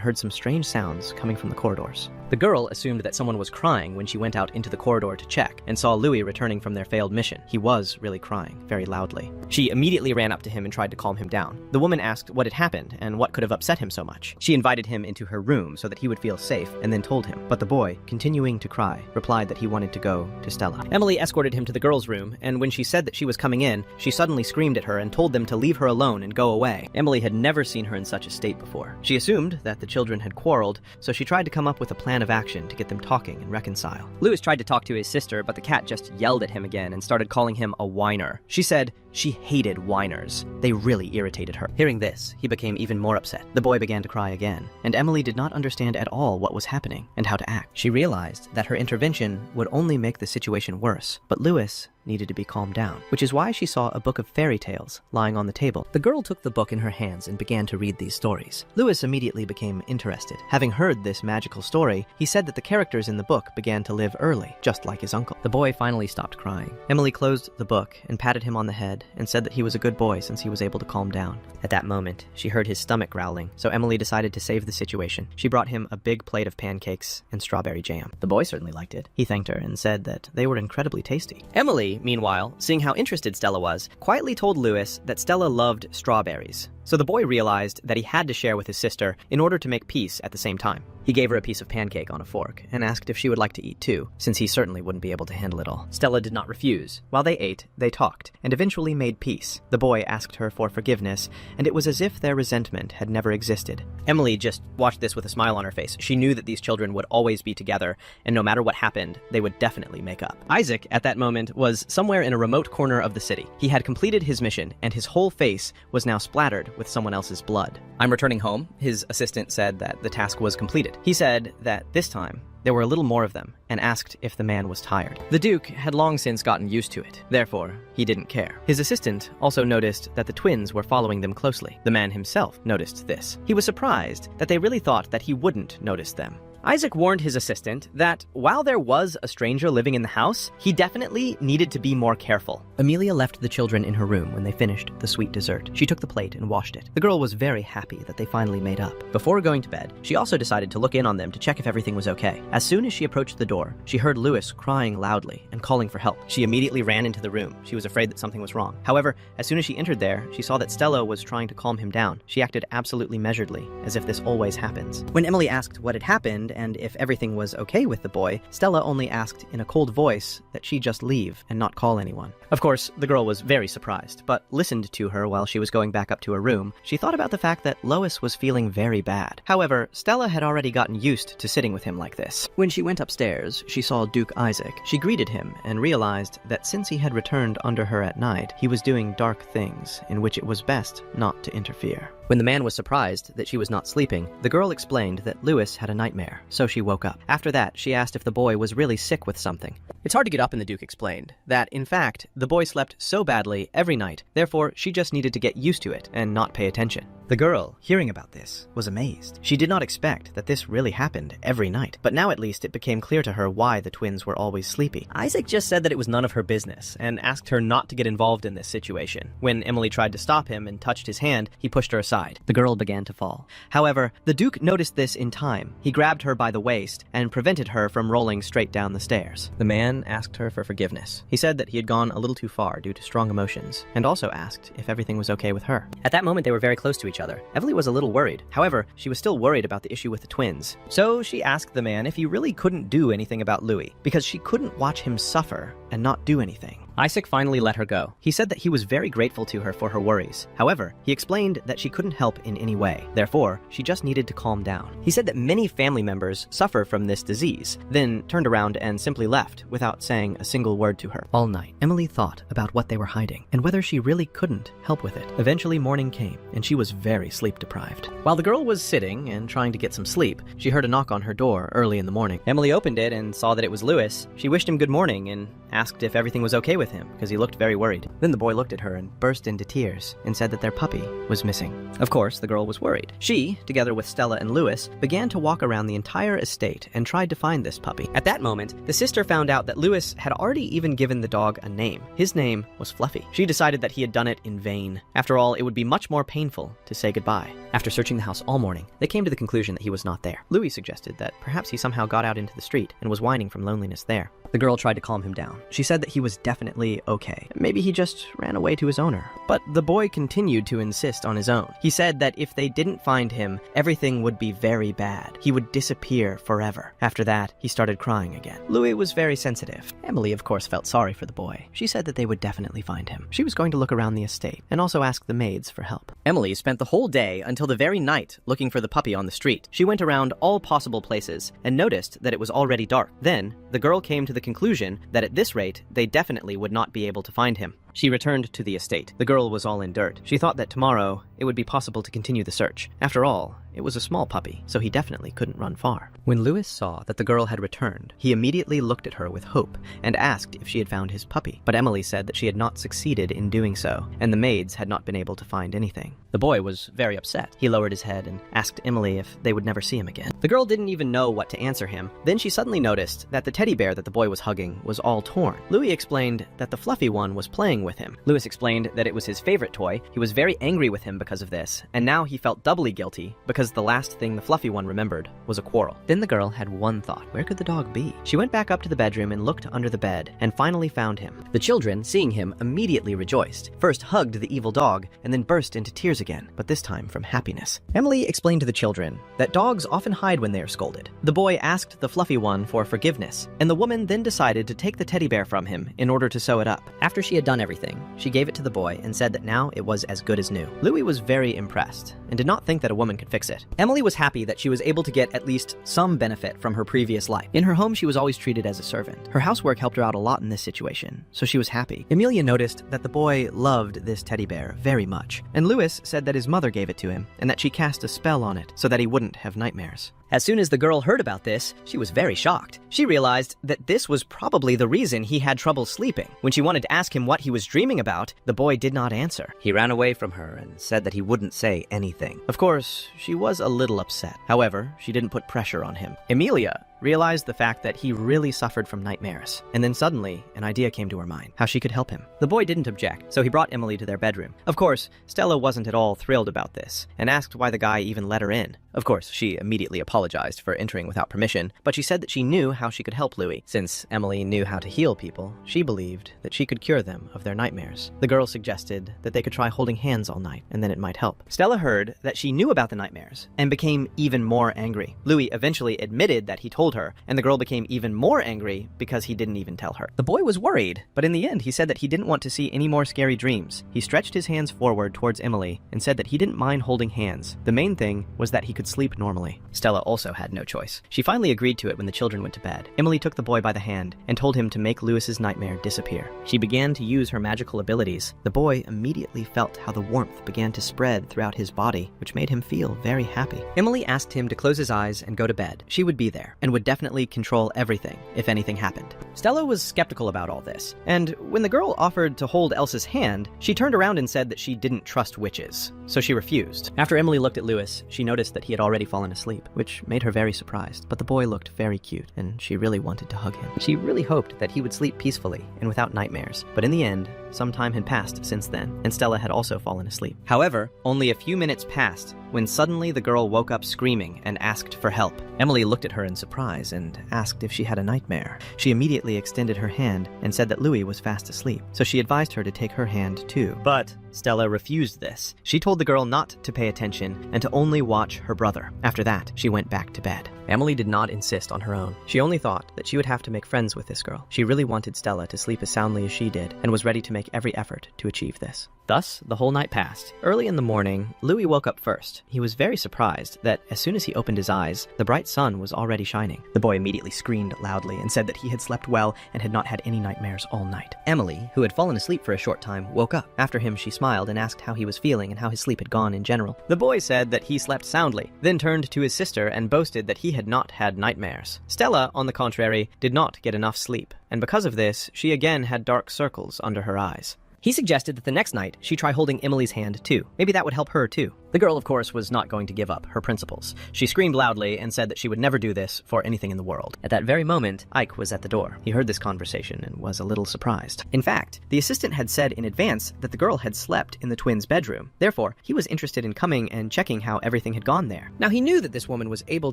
heard some strange sounds coming from the corridors. The girl assumed that someone was crying when she went out into the corridor to check and saw Louis returning from their failed mission. He was really crying, very loudly. She immediately ran up to him and tried to calm him down. The woman asked what had happened and what could have upset him so much. She invited him into her room so that he would feel safe and then told him. But the boy, continuing to cry, replied that he wanted to go to Stella. Emily escorted him to the girl's room, and when she said that she was coming in, she suddenly screamed at her and told them to leave her alone and go away. Emily had never seen her in such a state before. She assumed that the children had quarreled, so she tried to come up with a plan of action to get them talking and reconcile. Louis tried to talk to his sister, but the cat just yelled at him again and started calling him a whiner. She said she hated whiners. They really irritated her. Hearing this, he became even more upset. The boy began to cry again, and Emily did not understand at all what was happening and how to act. She realized that her intervention would only make the situation worse, but Louis needed to be calmed down, which is why she saw a book of fairy tales lying on the table. The girl took the book in her hands and began to read these stories. Louis immediately became interested. Having heard this magical story, he said that the characters in the book began to live early, just like his uncle. The boy finally stopped crying. Emily closed the book and patted him on the head and said that he was a good boy since he was able to calm down. At that moment, she heard his stomach growling, so Emily decided to save the situation. She brought him a big plate of pancakes and strawberry jam. The boy certainly liked it. He thanked her and said that they were incredibly tasty. Emily, meanwhile, seeing how interested Stella was, quietly told Louis that Stella loved strawberries. So the boy realized that he had to share with his sister in order to make peace at the same time. He gave her a piece of pancake on a fork and asked if she would like to eat too, since he certainly wouldn't be able to handle it all. Stella did not refuse. While they ate, they talked, and eventually made peace. The boy asked her for forgiveness, and it was as if their resentment had never existed. Emily just watched this with a smile on her face. She knew that these children would always be together, and no matter what happened, they would definitely make up. Isaac, at that moment, was somewhere in a remote corner of the city. He had completed his mission, and his whole face was now splattered with someone else's blood. "I'm returning home," his assistant said that the task was completed. He said that this time, there were a little more of them, and asked if the man was tired. The Duke had long since gotten used to it. Therefore, he didn't care. His assistant also noticed that the twins were following them closely. The man himself noticed this. He was surprised that they really thought that he wouldn't notice them. Isaac warned his assistant that while there was a stranger living in the house, he definitely needed to be more careful. Amelia left the children in her room when they finished the sweet dessert. She took the plate and washed it. The girl was very happy that they finally made up. Before going to bed, she also decided to look in on them to check if everything was okay. As soon as she approached the door, she heard Louis crying loudly and calling for help. She immediately ran into the room. She was afraid that something was wrong. However, as soon as she entered there, she saw that Stella was trying to calm him down. She acted absolutely measuredly, as if this always happens. When Emily asked what had happened and if everything was okay with the boy, Stella only asked in a cold voice that she just leave and not call anyone. Of course, the girl was very surprised, but listened to her while she was going back up to her room. She thought about the fact that Lois was feeling very bad. However, Stella had already gotten used to sitting with him like this. When she went upstairs, she saw Duke Isaac. She greeted him and realized that since he had returned under her at night, he was doing dark things in which it was best not to interfere. When the man was surprised that she was not sleeping, the girl explained that Louis had a nightmare, so she woke up. After that, she asked if the boy was really sick with something. It's hard to get up, and the Duke explained that, in fact, the boy slept so badly every night, therefore she just needed to get used to it and not pay attention. The girl, hearing about this, was amazed. She did not expect that this really happened every night, but now at least it became clear to her why the twins were always sleepy. Isaac just said that it was none of her business, and asked her not to get involved in this situation. When Emily tried to stop him and touched his hand, he pushed her aside. The girl began to fall. However, the Duke noticed this in time. He grabbed her by the waist and prevented her from rolling straight down the stairs. The man asked her for forgiveness. He said that he had gone a little too far due to strong emotions, and also asked if everything was okay with her. At that moment, they were very close to each other. Emily was a little worried. However, she was still worried about the issue with the twins. So she asked the man if he really couldn't do anything about Louis, because she couldn't watch him suffer and not do anything. Isaac finally let her go. He said that he was very grateful to her for her worries. However, he explained that she couldn't help in any way. Therefore, she just needed to calm down. He said that many family members suffer from this disease, then turned around and simply left without saying a single word to her. All night, Emily thought about what they were hiding and whether she really couldn't help with it. Eventually, morning came, and she was very sleep-deprived. While the girl was sitting and trying to get some sleep, she heard a knock on her door early in the morning. Emily opened it and saw that it was Louis. She wished him good morning and asked if everything was okay with him, because he looked very worried. Then the boy looked at her and burst into tears and said that their puppy was missing. Of course, the girl was worried. She, together with Stella and Louis, began to walk around the entire estate and tried to find this puppy. At that moment, the sister found out that Louis had already even given the dog a name. His name was Fluffy. She decided that he had done it in vain. After all, it would be much more painful to say goodbye. After searching the house all morning, they came to the conclusion that he was not there. Louis suggested that perhaps he somehow got out into the street and was whining from loneliness there. The girl tried to calm him down. She said that he was definitely okay. Maybe he just ran away to his owner. But the boy continued to insist on his own. He said that if they didn't find him, everything would be very bad. He would disappear forever. After that, he started crying again. Louis was very sensitive. Emily, of course, felt sorry for the boy. She said that they would definitely find him. She was going to look around the estate and also ask the maids for help. Emily spent the whole day until the very night looking for the puppy on the street. She went around all possible places and noticed that it was already dark. Then, the girl came to the conclusion that at this rate, they definitely would not be able to find him. She returned to the estate. The girl was all in dirt. She thought that tomorrow it would be possible to continue the search. After all, it was a small puppy, so he definitely couldn't run far. When Louis saw that the girl had returned, he immediately looked at her with hope and asked if she had found his puppy. But Emily said that she had not succeeded in doing so, and the maids had not been able to find anything. The boy was very upset. He lowered his head and asked Emily if they would never see him again. The girl didn't even know what to answer him. Then she suddenly noticed that the teddy bear that the boy was hugging was all torn. Louis explained that the fluffy one was playing with him. Louis explained that it was his favorite toy. He was very angry with him because of this, and now he felt doubly guilty because the last thing the fluffy one remembered was a quarrel. Then the girl had one thought. Where could the dog be? She went back up to the bedroom and looked under the bed and finally found him. The children, seeing him, immediately rejoiced. First hugged the evil dog and then burst into tears again, but this time from happiness. Emily explained to the children that dogs often hide when they are scolded. The boy asked the fluffy one for forgiveness, and the woman then decided to take the teddy bear from him in order to sew it up. After she had done everything, she gave it to the boy and said that now it was as good as new. Louis was very impressed and did not think that a woman could fix it. Emily was happy that she was able to get at least some benefit from her previous life. In her home, she was always treated as a servant. Her housework helped her out a lot in this situation, so she was happy. Emilia noticed that the boy loved this teddy bear very much, and Louis said that his mother gave it to him and that she cast a spell on it so that he wouldn't have nightmares. As soon as the girl heard about this, she was very shocked. She realized that this was probably the reason he had trouble sleeping. When she wanted to ask him what he was dreaming about, the boy did not answer. He ran away from her and said that he wouldn't say anything. Of course, she was a little upset. However, she didn't put pressure on him. Emilia realized the fact that he really suffered from nightmares. And then suddenly, an idea came to her mind, how she could help him. The boy didn't object, so he brought Emily to their bedroom. Of course, Stella wasn't at all thrilled about this, and asked why the guy even let her in. Of course, she immediately apologized for entering without permission, but she said that she knew how she could help Louis. Since Emily knew how to heal people, she believed that she could cure them of their nightmares. The girl suggested that they could try holding hands all night, and then it might help. Stella heard that she knew about the nightmares, and became even more angry. Louis eventually admitted that he told her, and the girl became even more angry because he didn't even tell her. The boy was worried, but in the end he said that he didn't want to see any more scary dreams. He stretched his hands forward towards Emily and said that he didn't mind holding hands. The main thing was that he could sleep normally. Stella also had no choice. She finally agreed to it when the children went to bed. Emily took the boy by the hand and told him to make Louis's nightmare disappear. She began to use her magical abilities. The boy immediately felt how the warmth began to spread throughout his body, which made him feel very happy. Emily asked him to close his eyes and go to bed. She would be there and would definitely control everything if anything happened. Stella was skeptical about all this, and when the girl offered to hold Elsa's hand, she turned around and said that she didn't trust witches, so she refused. After Emily looked at Louis, she noticed that he had already fallen asleep, which made her very surprised, but the boy looked very cute, and she really wanted to hug him. She really hoped that he would sleep peacefully and without nightmares, but in the end, some time had passed since then, and Stella had also fallen asleep. However, only a few minutes passed when suddenly the girl woke up screaming and asked for help. Emily looked at her in surprise and asked if she had a nightmare. She immediately extended her hand and said that Louis was fast asleep, so she advised her to take her hand too. But Stella refused this. She told the girl not to pay attention and to only watch her brother. After that, she went back to bed. Emily did not insist on her own. She only thought that she would have to make friends with this girl. She really wanted Stella to sleep as soundly as she did and was ready to make every effort to achieve this. Thus, the whole night passed. Early in the morning, Louis woke up first. He was very surprised that as soon as he opened his eyes, the bright sun was already shining. The boy immediately screamed loudly and said that he had slept well and had not had any nightmares all night. Emily, who had fallen asleep for a short time, woke up. After him, she smiled and asked how he was feeling and how his sleep had gone in general. The boy said that he slept soundly, then turned to his sister and boasted that he had not had nightmares. Stella, on the contrary, did not get enough sleep, and because of this, she again had dark circles under her eyes. He suggested that the next night she try holding Emily's hand too. Maybe that would help her too. The girl, of course, was not going to give up her principles. She screamed loudly and said that she would never do this for anything in the world. At that very moment, Ike was at the door. He heard this conversation and was a little surprised. In fact, the assistant had said in advance that the girl had slept in the twins' bedroom. Therefore, he was interested in coming and checking how everything had gone there. Now, he knew that this woman was able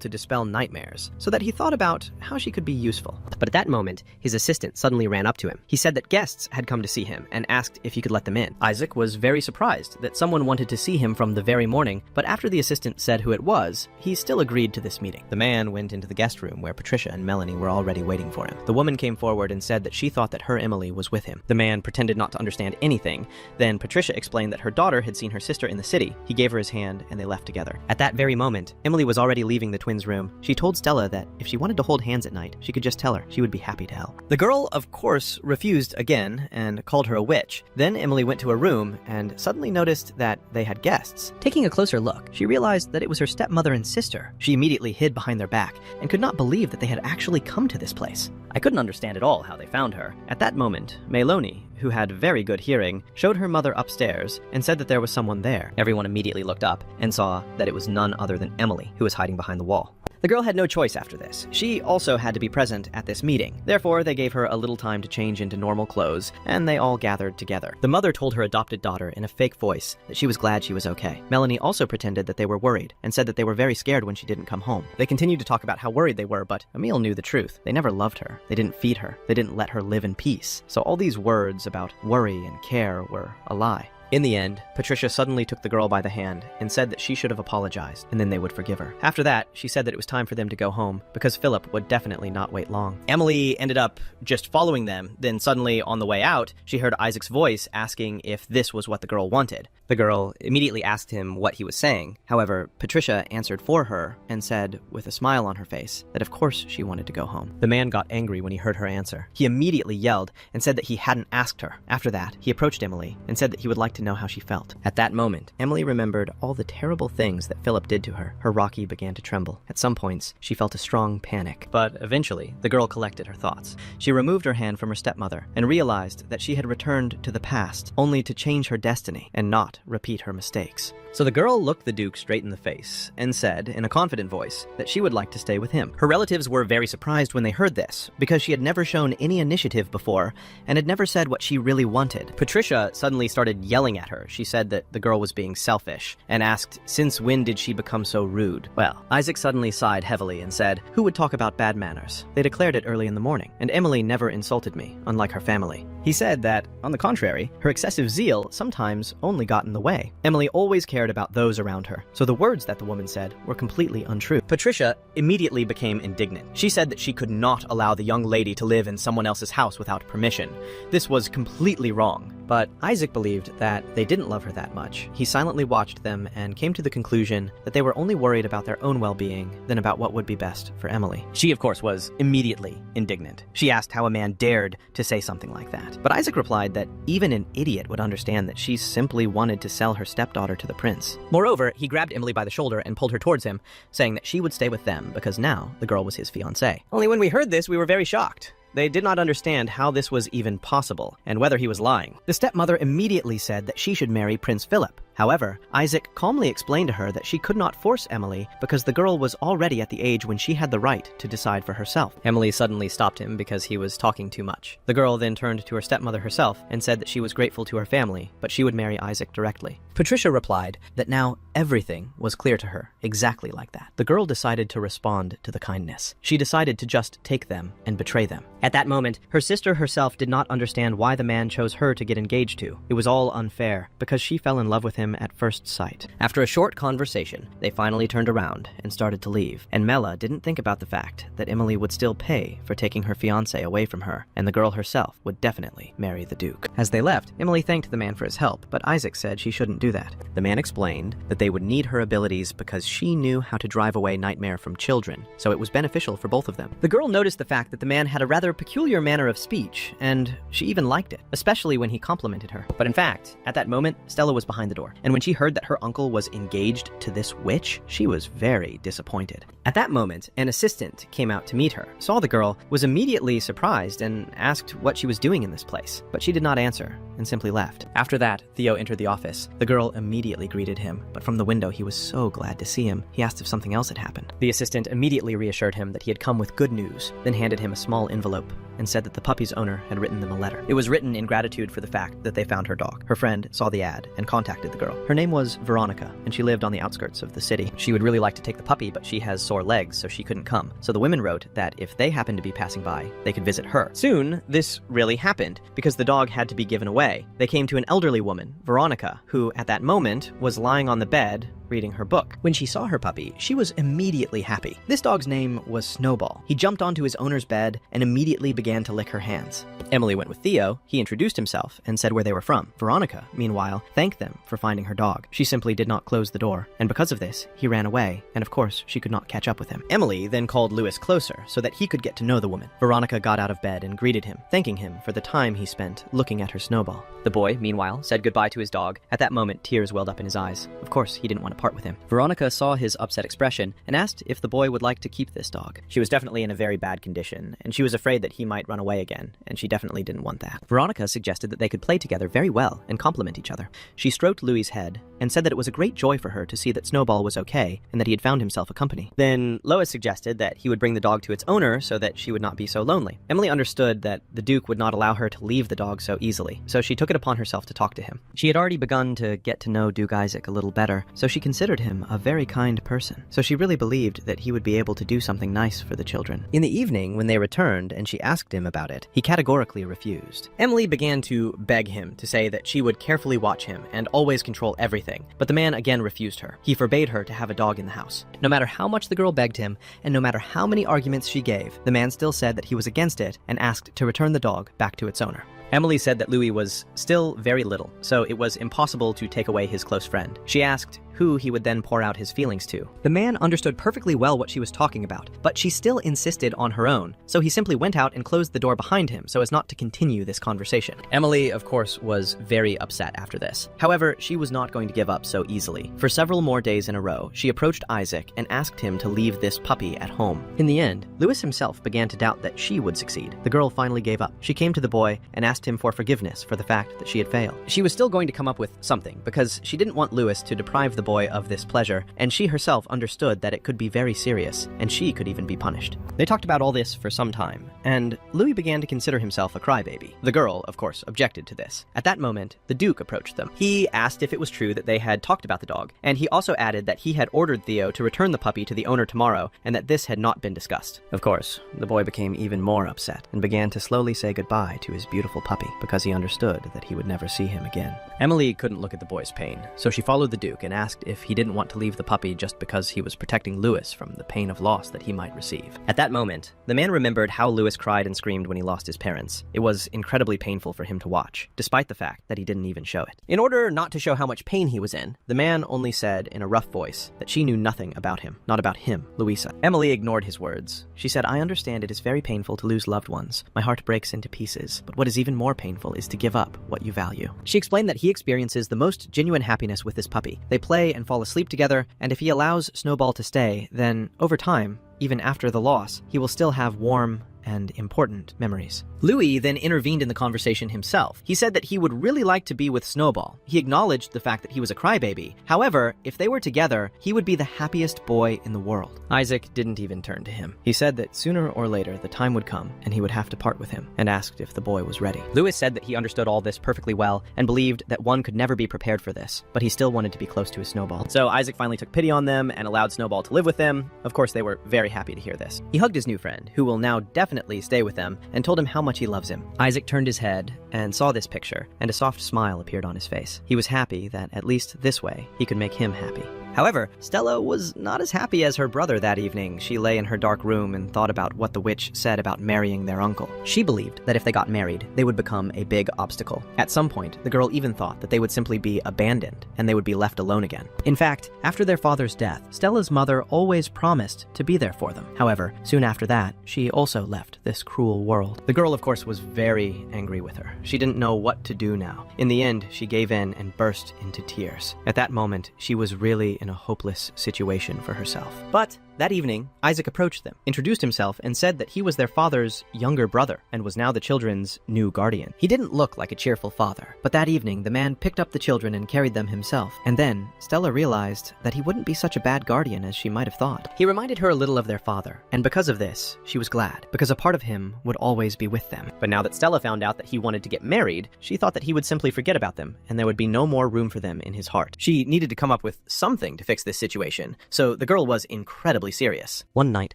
to dispel nightmares, so that he thought about how she could be useful. But at that moment, his assistant suddenly ran up to him. He said that guests had come to see him and asked if he could let them in. Isaac was very surprised that someone wanted to see him from the very morning, but after the assistant said who it was, he still agreed to this meeting. The man went into the guest room where Patricia and Melanie were already waiting for him. The woman came forward and said that she thought that her Emily was with him. The man pretended not to understand anything. Then Patricia explained that her daughter had seen her sister in the city. He gave her his hand and they left together. At that very moment, Emily was already leaving the twins' room. She told Stella that if she wanted to hold hands at night, she could just tell her. She would be happy to help. The girl, of course, refused again and called her a witch. Then Emily went to her room and suddenly noticed that they had guests. Taking a closer look, she realized that it was her stepmother and sister. She immediately hid behind their back and could not believe that they had actually come to this place. I couldn't understand at all how they found her. At that moment, Melanie, who had very good hearing, showed her mother upstairs and said that there was someone there. Everyone immediately looked up and saw that it was none other than Emily, who was hiding behind the wall. The girl had no choice after this. She also had to be present at this meeting. Therefore, they gave her a little time to change into normal clothes, and they all gathered together. The mother told her adopted daughter in a fake voice that she was glad she was okay. Melanie also pretended that they were worried and said that they were very scared when she didn't come home. They continued to talk about how worried they were, but Emil knew the truth. They never loved her. They didn't feed her. They didn't let her live in peace. So all these words about worry and care were a lie. In the end, Patricia suddenly took the girl by the hand and said that she should have apologized, and then they would forgive her. After that, she said that it was time for them to go home, because Philip would definitely not wait long. Emily ended up just following them, then suddenly on the way out, she heard Isaac's voice asking if this was what the girl wanted. The girl immediately asked him what he was saying. However, Patricia answered for her and said, with a smile on her face, that of course she wanted to go home. The man got angry when he heard her answer. He immediately yelled and said that he hadn't asked her. After that, he approached Emily and said that he would like to know how she felt. At that moment, Emily remembered all the terrible things that Philip did to her. Her Rocky began to tremble. At some points, she felt a strong panic. But eventually, the girl collected her thoughts. She removed her hand from her stepmother and realized that she had returned to the past, only to change her destiny and not repeat her mistakes. So the girl looked the Duke straight in the face and said, in a confident voice, that she would like to stay with him. Her relatives were very surprised when they heard this, because she had never shown any initiative before and had never said what she really wanted. Patricia suddenly started yelling at her. She said that the girl was being selfish and asked, since when did she become so rude? Well, Isaac suddenly sighed heavily and said, who would talk about bad manners? They declared it early in the morning, and Emily never insulted me, unlike her family. He said that, on the contrary, her excessive zeal sometimes only got in the way. Emily always cared about those around her, so the words that the woman said were completely untrue. Patricia immediately became indignant. She said that she could not allow the young lady to live in someone else's house without permission. This was completely wrong. But Isaac believed that they didn't love her that much. He silently watched them and came to the conclusion that they were only worried about their own well-being than about what would be best for Emily. She, of course, was immediately indignant. She asked how a man dared to say something like that. But Isaac replied that even an idiot would understand that she simply wanted to sell her stepdaughter to the prince. Moreover, he grabbed Emily by the shoulder and pulled her towards him, saying that she would stay with them because now the girl was his fiancée. Only when we heard this, we were very shocked. They did not understand how this was even possible, and whether he was lying. The stepmother immediately said that she should marry Prince Philip. However, Isaac calmly explained to her that she could not force Emily because the girl was already at the age when she had the right to decide for herself. Emily suddenly stopped him because he was talking too much. The girl then turned to her stepmother herself and said that she was grateful to her family, but she would marry Isaac directly. Patricia replied that now everything was clear to her, exactly like that. The girl decided to respond to the kindness. She decided to just take them and betray them. At that moment, her sister herself did not understand why the man chose her to get engaged to. It was all unfair, because she fell in love with him at first sight. After a short conversation, they finally turned around and started to leave, and Mela didn't think about the fact that Emily would still pay for taking her fiancé away from her, and the girl herself would definitely marry the Duke. As they left, Emily thanked the man for his help, but Isaac said she shouldn't do that. The man explained that they would need her abilities because she knew how to drive away nightmare from children, so it was beneficial for both of them. The girl noticed the fact that the man had a rather peculiar manner of speech, and she even liked it, especially when he complimented her. But in fact, at that moment, Stella was behind the door, and when she heard that her uncle was engaged to this witch, she was very disappointed. At that moment, an assistant came out to meet her, saw the girl, was immediately surprised, and asked what she was doing in this place. But she did not answer, and simply left. After that, Theo entered the office. The girl immediately greeted him, but from the window he was so glad to see him. He asked if something else had happened. The assistant immediately reassured him that he had come with good news, then handed him a small envelope and said that the puppy's owner had written them a letter. It was written in gratitude for the fact that they found her dog. Her friend saw the ad and contacted the girl. Her name was Veronica, and she lived on the outskirts of the city. She would really like to take the puppy, but she has sore legs, so she couldn't come. So the women wrote that if they happened to be passing by, they could visit her. Soon, this really happened, because the dog had to be given away. They came to an elderly woman, Veronica, who at that moment was lying on the bed reading her book. When she saw her puppy, she was immediately happy. This dog's name was Snowball. He jumped onto his owner's bed and immediately began to lick her hands. Emily went with Theo. He introduced himself and said where they were from. Veronica, meanwhile, thanked them for finding her dog. She simply did not close the door, and because of this, he ran away, and of course, she could not catch up with him. Emily then called Louis closer so that he could get to know the woman. Veronica got out of bed and greeted him, thanking him for the time he spent looking at her Snowball. The boy, meanwhile, said goodbye to his dog. At that moment, tears welled up in his eyes. Of course, he didn't want to part with him. Veronica saw his upset expression and asked if the boy would like to keep this dog. She was definitely in a very bad condition, and she was afraid that he might run away again, and she definitely didn't want that. Veronica suggested that they could play together very well and complement each other. She stroked Louis's head and said that it was a great joy for her to see that Snowball was okay and that he had found himself a company. Then Lois suggested that he would bring the dog to its owner so that she would not be so lonely. Emily understood that the Duke would not allow her to leave the dog so easily, so she took it upon herself to talk to him. She had already begun to get to know Duke Isaac a little better, so she considered him a very kind person. So she really believed that he would be able to do something nice for the children. In the evening, when they returned and she asked him about it, he categorically refused. Emily began to beg him to say that she would carefully watch him and always control everything, but the man again refused her. He forbade her to have a dog in the house. No matter how much the girl begged him, and no matter how many arguments she gave, the man still said that he was against it and asked to return the dog back to its owner. Emily said that Louis was still very little, so it was impossible to take away his close friend. She asked who he would then pour out his feelings to. The man understood perfectly well what she was talking about, but she still insisted on her own, so he simply went out and closed the door behind him so as not to continue this conversation. Emily, of course, was very upset after this. However, she was not going to give up so easily. For several more days in a row, she approached Isaac and asked him to leave this puppy at home. In the end, Louis himself began to doubt that she would succeed. The girl finally gave up. She came to the boy and asked him for forgiveness for the fact that she had failed. She was still going to come up with something because she didn't want Louis to deprive the boy of this pleasure, and she herself understood that it could be very serious, and she could even be punished. They talked about all this for some time, and Louis began to consider himself a crybaby. The girl, of course, objected to this. At that moment, the Duke approached them. He asked if it was true that they had talked about the dog, and he also added that he had ordered Theo to return the puppy to the owner tomorrow, and that this had not been discussed. Of course, the boy became even more upset, and began to slowly say goodbye to his beautiful puppy, because he understood that he would never see him again. Emily couldn't look at the boy's pain, so she followed the Duke and asked if he didn't want to leave the puppy just because he was protecting Louis from the pain of loss that he might receive. At that moment, the man remembered how Louis cried and screamed when he lost his parents. It was incredibly painful for him to watch, despite the fact that he didn't even show it. In order not to show how much pain he was in, the man only said in a rough voice that she knew nothing about him, not about him, Louisa. Emily ignored his words. She said, "I understand it is very painful to lose loved ones. My heart breaks into pieces, but what is even more painful is to give up what you value." She explained that he experiences the most genuine happiness with this puppy. They play and fall asleep together, and if he allows Snowball to stay, then over time, even after the loss, he will still have warm and important memories. Louis then intervened in the conversation himself. He said that he would really like to be with Snowball. He acknowledged the fact that he was a crybaby. However, if they were together, he would be the happiest boy in the world. Isaac didn't even turn to him. He said that sooner or later the time would come and he would have to part with him, and asked if the boy was ready. Louis said that he understood all this perfectly well and believed that one could never be prepared for this, but he still wanted to be close to his Snowball. So Isaac finally took pity on them and allowed Snowball to live with them. Of course, they were very happy to hear this. He hugged his new friend, who will now definitely stay with them, and told him how much he loves him. Isaac turned his head and saw this picture, and a soft smile appeared on his face. He was happy that at least this way he could make him happy. However, Stella was not as happy as her brother that evening. She lay in her dark room and thought about what the witch said about marrying their uncle. She believed that if they got married, they would become a big obstacle. At some point, the girl even thought that they would simply be abandoned and they would be left alone again. In fact, after their father's death, Stella's mother always promised to be there for them. However, soon after that, she also left this cruel world. The girl, of course, was very angry with her. She didn't know what to do now. In the end, she gave in and burst into tears. At that moment, she was really in a hopeless situation for herself. But that evening, Isaac approached them, introduced himself, and said that he was their father's younger brother and was now the children's new guardian. He didn't look like a cheerful father, but that evening the man picked up the children and carried them himself. And then Stella realized that he wouldn't be such a bad guardian as she might have thought. He reminded her a little of their father, and because of this, she was glad, because a part of him would always be with them. But now that Stella found out that he wanted to get married, she thought that he would simply forget about them, and there would be no more room for them in his heart. She needed to come up with something to fix this situation, so the girl was incredibly serious. One night,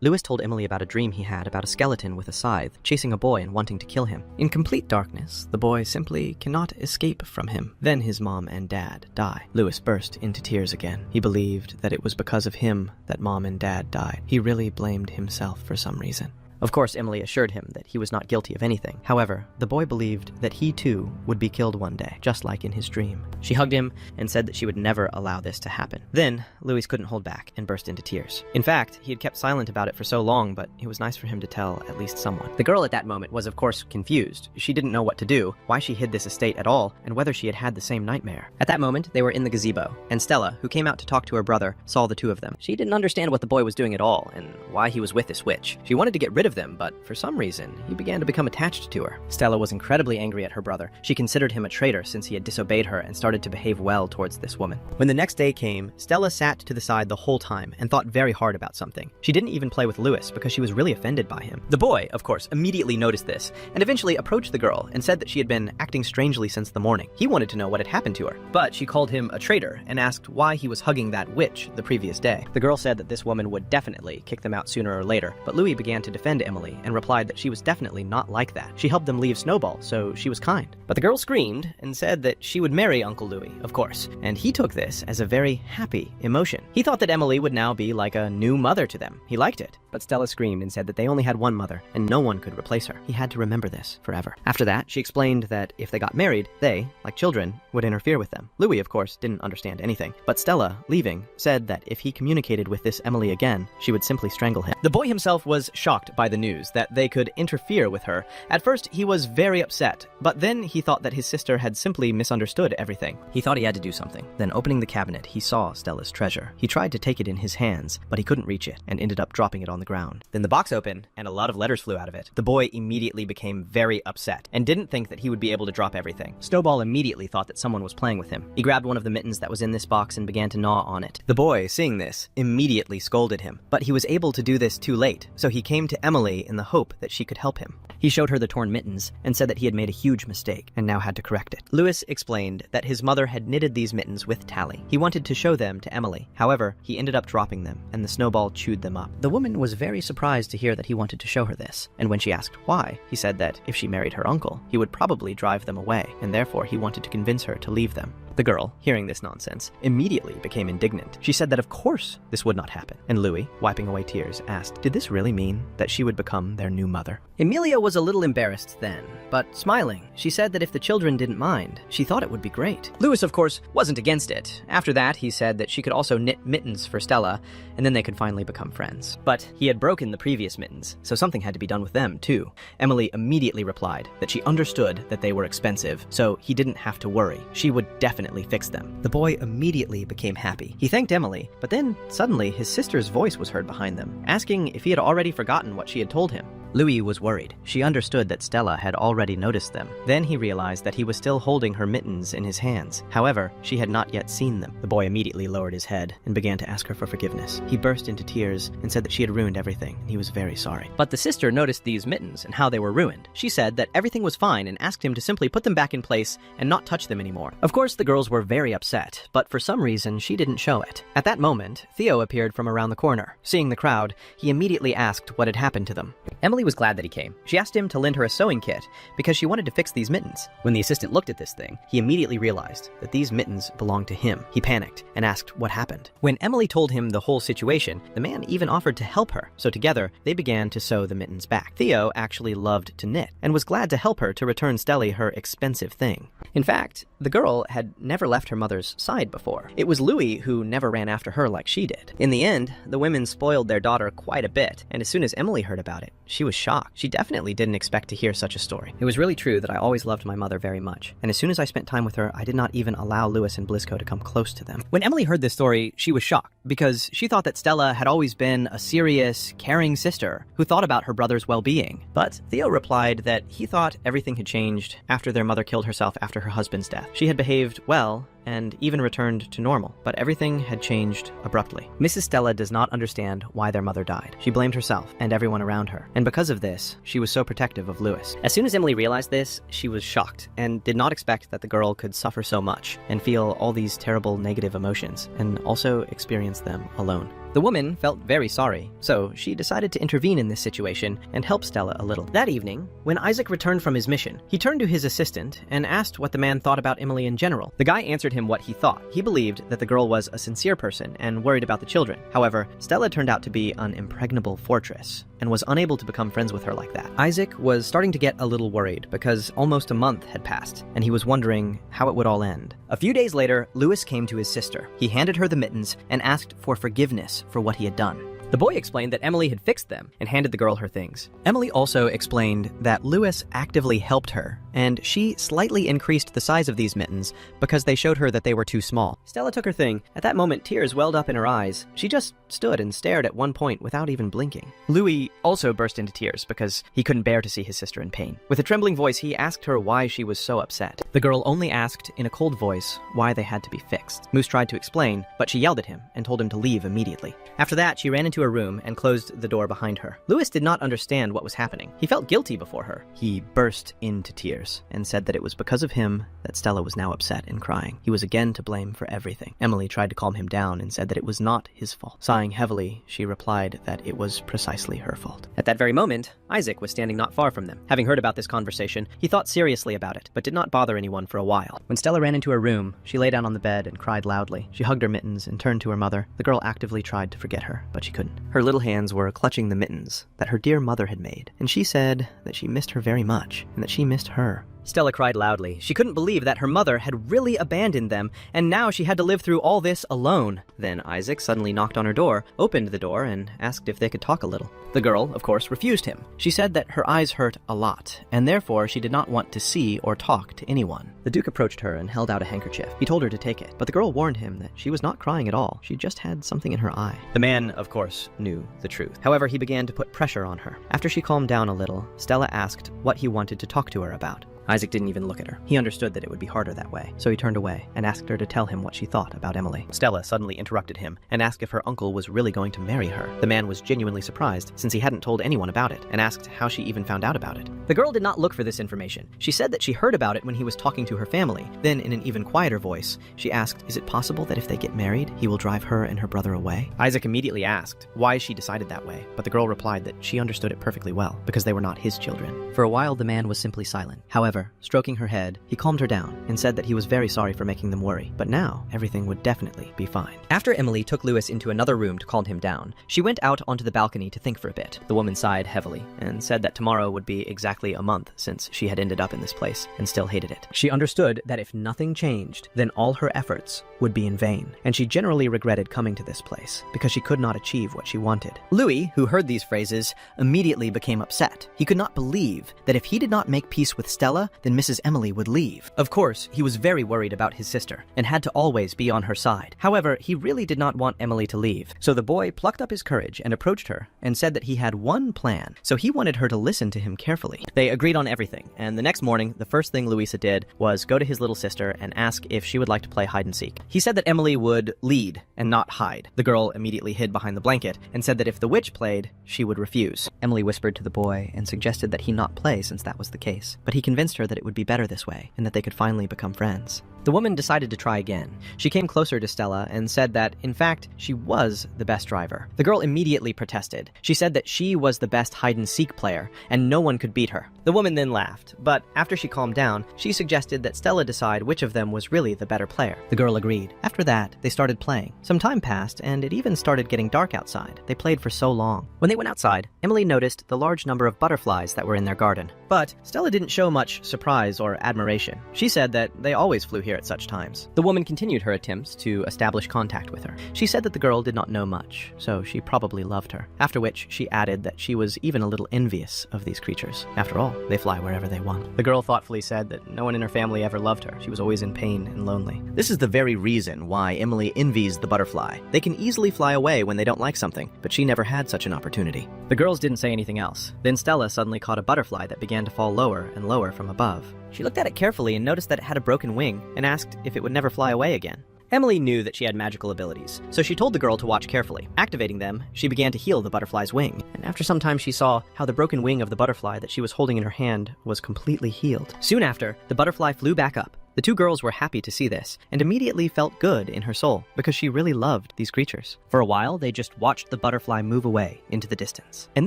Louis told Emily about a dream he had about a skeleton with a scythe, chasing a boy and wanting to kill him. In complete darkness, the boy simply cannot escape from him. Then his mom and dad die. Louis burst into tears again. He believed that it was because of him that mom and dad died. He really blamed himself for some reason. Of course, Emily assured him that he was not guilty of anything. However, the boy believed that he too would be killed one day, just like in his dream. She hugged him and said that she would never allow this to happen. Then, Louis couldn't hold back and burst into tears. In fact, he had kept silent about it for so long, but it was nice for him to tell at least someone. The girl at that moment was of course confused. She didn't know what to do, why she hid this estate at all, and whether she had had the same nightmare. At that moment, they were in the gazebo, and Stella, who came out to talk to her brother, saw the two of them. She didn't understand what the boy was doing at all, and why he was with this witch. She wanted to get rid of of them, but for some reason, he began to become attached to her. Stella was incredibly angry at her brother. She considered him a traitor since he had disobeyed her and started to behave well towards this woman. When the next day came, Stella sat to the side the whole time and thought very hard about something. She didn't even play with Louis because she was really offended by him. The boy, of course, immediately noticed this and eventually approached the girl and said that she had been acting strangely since the morning. He wanted to know what had happened to her, but she called him a traitor and asked why he was hugging that witch the previous day. The girl said that this woman would definitely kick them out sooner or later, but Louis began to defend Emily and replied that she was definitely not like that. She helped them leave Snowball, so she was kind. But the girl screamed and said that she would marry Uncle Louis, of course, and he took this as a very happy emotion. He thought that Emily would now be like a new mother to them. He liked it. But Stella screamed and said that they only had one mother, and no one could replace her. He had to remember this forever. After that, she explained that if they got married, they, like children, would interfere with them. Louis, of course, didn't understand anything, but Stella, leaving, said that if he communicated with this Emily again, she would simply strangle him. The boy himself was shocked by the news that they could interfere with her. At first, he was very upset, but then he thought that his sister had simply misunderstood everything. He thought he had to do something. Then, opening the cabinet, he saw Stella's treasure. He tried to take it in his hands, but he couldn't reach it, and ended up dropping it on the ground. Then the box opened, and a lot of letters flew out of it. The boy immediately became very upset, and didn't think that he would be able to drop everything. Snowball immediately thought that someone was playing with him. He grabbed one of the mittens that was in this box and began to gnaw on it. The boy, seeing this, immediately scolded him, but he was able to do this too late, so he came to Emily in the hope that she could help him. He showed her the torn mittens, and said that he had made a huge mistake, and now had to correct it. Louis explained that his mother had knitted these mittens with Tally. He wanted to show them to Emily. However, he ended up dropping them, and the snowball chewed them up. The woman was very surprised to hear that he wanted to show her this, and when she asked why, he said that if she married her uncle, he would probably drive them away, and therefore he wanted to convince her to leave them. The girl, hearing this nonsense, immediately became indignant. She said that of course this would not happen, and Louis, wiping away tears, asked, did this really mean that she would become their new mother? Emilia was a little embarrassed then, but smiling, she said that if the children didn't mind, she thought it would be great. Louis, of course, wasn't against it. After that, he said that she could also knit mittens for Stella, and then they could finally become friends. But he had broken the previous mittens, so something had to be done with them, too. Emily immediately replied that she understood that they were expensive, so he didn't have to worry. She would definitely fix them. The boy immediately became happy. He thanked Emily, but then suddenly his sister's voice was heard behind them, asking if he had already forgotten what she had told him. Louis was worried. She understood that Stella had already noticed them. Then he realized that he was still holding her mittens in his hands. However, she had not yet seen them. The boy immediately lowered his head and began to ask her for forgiveness. He burst into tears and said that she had ruined everything, and he was very sorry. But the sister noticed these mittens and how they were ruined. She said that everything was fine and asked him to simply put them back in place and not touch them anymore. Of course, the girls were very upset, but for some reason, she didn't show it. At that moment, Theo appeared from around the corner. Seeing the crowd, he immediately asked what had happened to them. Emily was glad that he came. She asked him to lend her a sewing kit because she wanted to fix these mittens. When the assistant looked at this thing, he immediately realized that these mittens belonged to him. He panicked and asked what happened. When Emily told him the whole situation, the man even offered to help her, so together they began to sew the mittens back. Theo actually loved to knit and was glad to help her to return Stelly her expensive thing. In fact, the girl had never left her mother's side before. It was Louis who never ran after her like she did. In the end, the women spoiled their daughter quite a bit, and as soon as Emily heard about it, she was shocked. She definitely didn't expect to hear such a story. It was really true that I always loved my mother very much, and as soon as I spent time with her, I did not even allow Louis and Blisco to come close to them. When Emily heard this story, she was shocked, because she thought that Stella had always been a serious, caring sister who thought about her brother's well-being. But Theo replied that he thought everything had changed after their mother killed herself after her husband's death. She had behaved well, and even returned to normal, but everything had changed abruptly. Mrs. Stella does not understand why their mother died. She blamed herself and everyone around her, and because of this, she was so protective of Louis. As soon as Emily realized this, she was shocked and did not expect that the girl could suffer so much and feel all these terrible negative emotions and also experience them alone. The woman felt very sorry, so she decided to intervene in this situation and help Stella a little. That evening, when Isaac returned from his mission, he turned to his assistant and asked what the man thought about Emily in general. The guy answered him what he thought. He believed that the girl was a sincere person and worried about the children. However, Stella turned out to be an impregnable fortress and was unable to become friends with her like that. Isaac was starting to get a little worried because almost a month had passed, and he was wondering how it would all end. A few days later, Louis came to his sister. He handed her the mittens and asked for forgiveness for what he had done. The boy explained that Emily had fixed them and handed the girl her things. Emily also explained that Lewis actively helped her, and she slightly increased the size of these mittens because they showed her that they were too small. Stella took her thing. At that moment, tears welled up in her eyes. She just stood and stared at one point without even blinking. Louis also burst into tears because he couldn't bear to see his sister in pain. With a trembling voice, he asked her why she was so upset. The girl only asked in a cold voice why they had to be fixed. Moose tried to explain, but she yelled at him and told him to leave immediately. After that, she ran into her room and closed the door behind her. Louis did not understand what was happening. He felt guilty before her. He burst into tears and said that it was because of him that Stella was now upset and crying. He was again to blame for everything. Emily tried to calm him down and said that it was not his fault. Sighing heavily, she replied that it was precisely her fault. At that very moment, Isaac was standing not far from them. Having heard about this conversation, he thought seriously about it, but did not bother anyone for a while. When Stella ran into her room, she lay down on the bed and cried loudly. She hugged her mittens and turned to her mother. The girl actively tried to forget her, but she couldn't. Her little hands were clutching the mittens that her dear mother had made, and she said that she missed her very much, and that she missed her. Stella cried loudly. She couldn't believe that her mother had really abandoned them, and now she had to live through all this alone. Then Isaac suddenly knocked on her door, opened the door, and asked if they could talk a little. The girl, of course, refused him. She said that her eyes hurt a lot, and therefore she did not want to see or talk to anyone. The Duke approached her and held out a handkerchief. He told her to take it, but the girl warned him that she was not crying at all. She just had something in her eye. The man, of course, knew the truth. However, he began to put pressure on her. After she calmed down a little, Stella asked what he wanted to talk to her about. Isaac didn't even look at her. He understood that it would be harder that way, so he turned away and asked her to tell him what she thought about Emily. Stella suddenly interrupted him and asked if her uncle was really going to marry her. The man was genuinely surprised, since he hadn't told anyone about it, and asked how she even found out about it. The girl did not look for this information. She said that she heard about it when he was talking to her family. Then, in an even quieter voice, she asked, is it possible that if they get married, he will drive her and her brother away? Isaac immediately asked why she decided that way, but the girl replied that she understood it perfectly well, because they were not his children. For a while, the man was simply silent. However, stroking her head, he calmed her down and said that he was very sorry for making them worry, but now everything would definitely be fine. After Emily took Lewis into another room to calm him down, she went out onto the balcony to think for a bit. The woman sighed heavily and said that tomorrow would be exactly a month since she had ended up in this place and still hated it. She understood that if nothing changed, then all her efforts would be in vain, and she generally regretted coming to this place because she could not achieve what she wanted. Louis, who heard these phrases, immediately became upset. He could not believe that if he did not make peace with Stella, then Mrs. Emily would leave. Of course, he was very worried about his sister and had to always be on her side. However, he really did not want Emily to leave, so the boy plucked up his courage and approached her and said that he had one plan, so he wanted her to listen to him carefully. They agreed on everything, and the next morning, the first thing Louisa did was go to his little sister and ask if she would like to play hide and seek. He said that Emily would lead and not hide. The girl immediately hid behind the blanket and said that if the witch played, she would refuse. Emily whispered to the boy and suggested that he not play since that was the case, but he convinced her that it would be better this way and that they could finally become friends. The woman decided to try again. She came closer to Stella and said that, in fact, she was the best driver. The girl immediately protested. She said that she was the best hide-and-seek player, and no one could beat her. The woman then laughed, but after she calmed down, she suggested that Stella decide which of them was really the better player. The girl agreed. After that, they started playing. Some time passed, and it even started getting dark outside. They played for so long. When they went outside, Emily noticed the large number of butterflies that were in their garden. But Stella didn't show much surprise or admiration. She said that they always flew here at such times. The woman continued her attempts to establish contact with her. She said that the girl did not know much, so she probably loved her. After which, she added that she was even a little envious of these creatures. After all, they fly wherever they want. The girl thoughtfully said that no one in her family ever loved her. She was always in pain and lonely. This is the very reason why Emily envies the butterfly. They can easily fly away when they don't like something, but she never had such an opportunity. The girls didn't say anything else. Then Stella suddenly caught a butterfly that began to fall lower and lower from above. She looked at it carefully and noticed that it had a broken wing and asked if it would never fly away again. Emily knew that she had magical abilities, so she told the girl to watch carefully. Activating them, she began to heal the butterfly's wing, and after some time she saw how the broken wing of the butterfly that she was holding in her hand was completely healed. Soon after, the butterfly flew back up. The two girls were happy to see this, and immediately felt good in her soul, because she really loved these creatures. For a while, they just watched the butterfly move away into the distance. And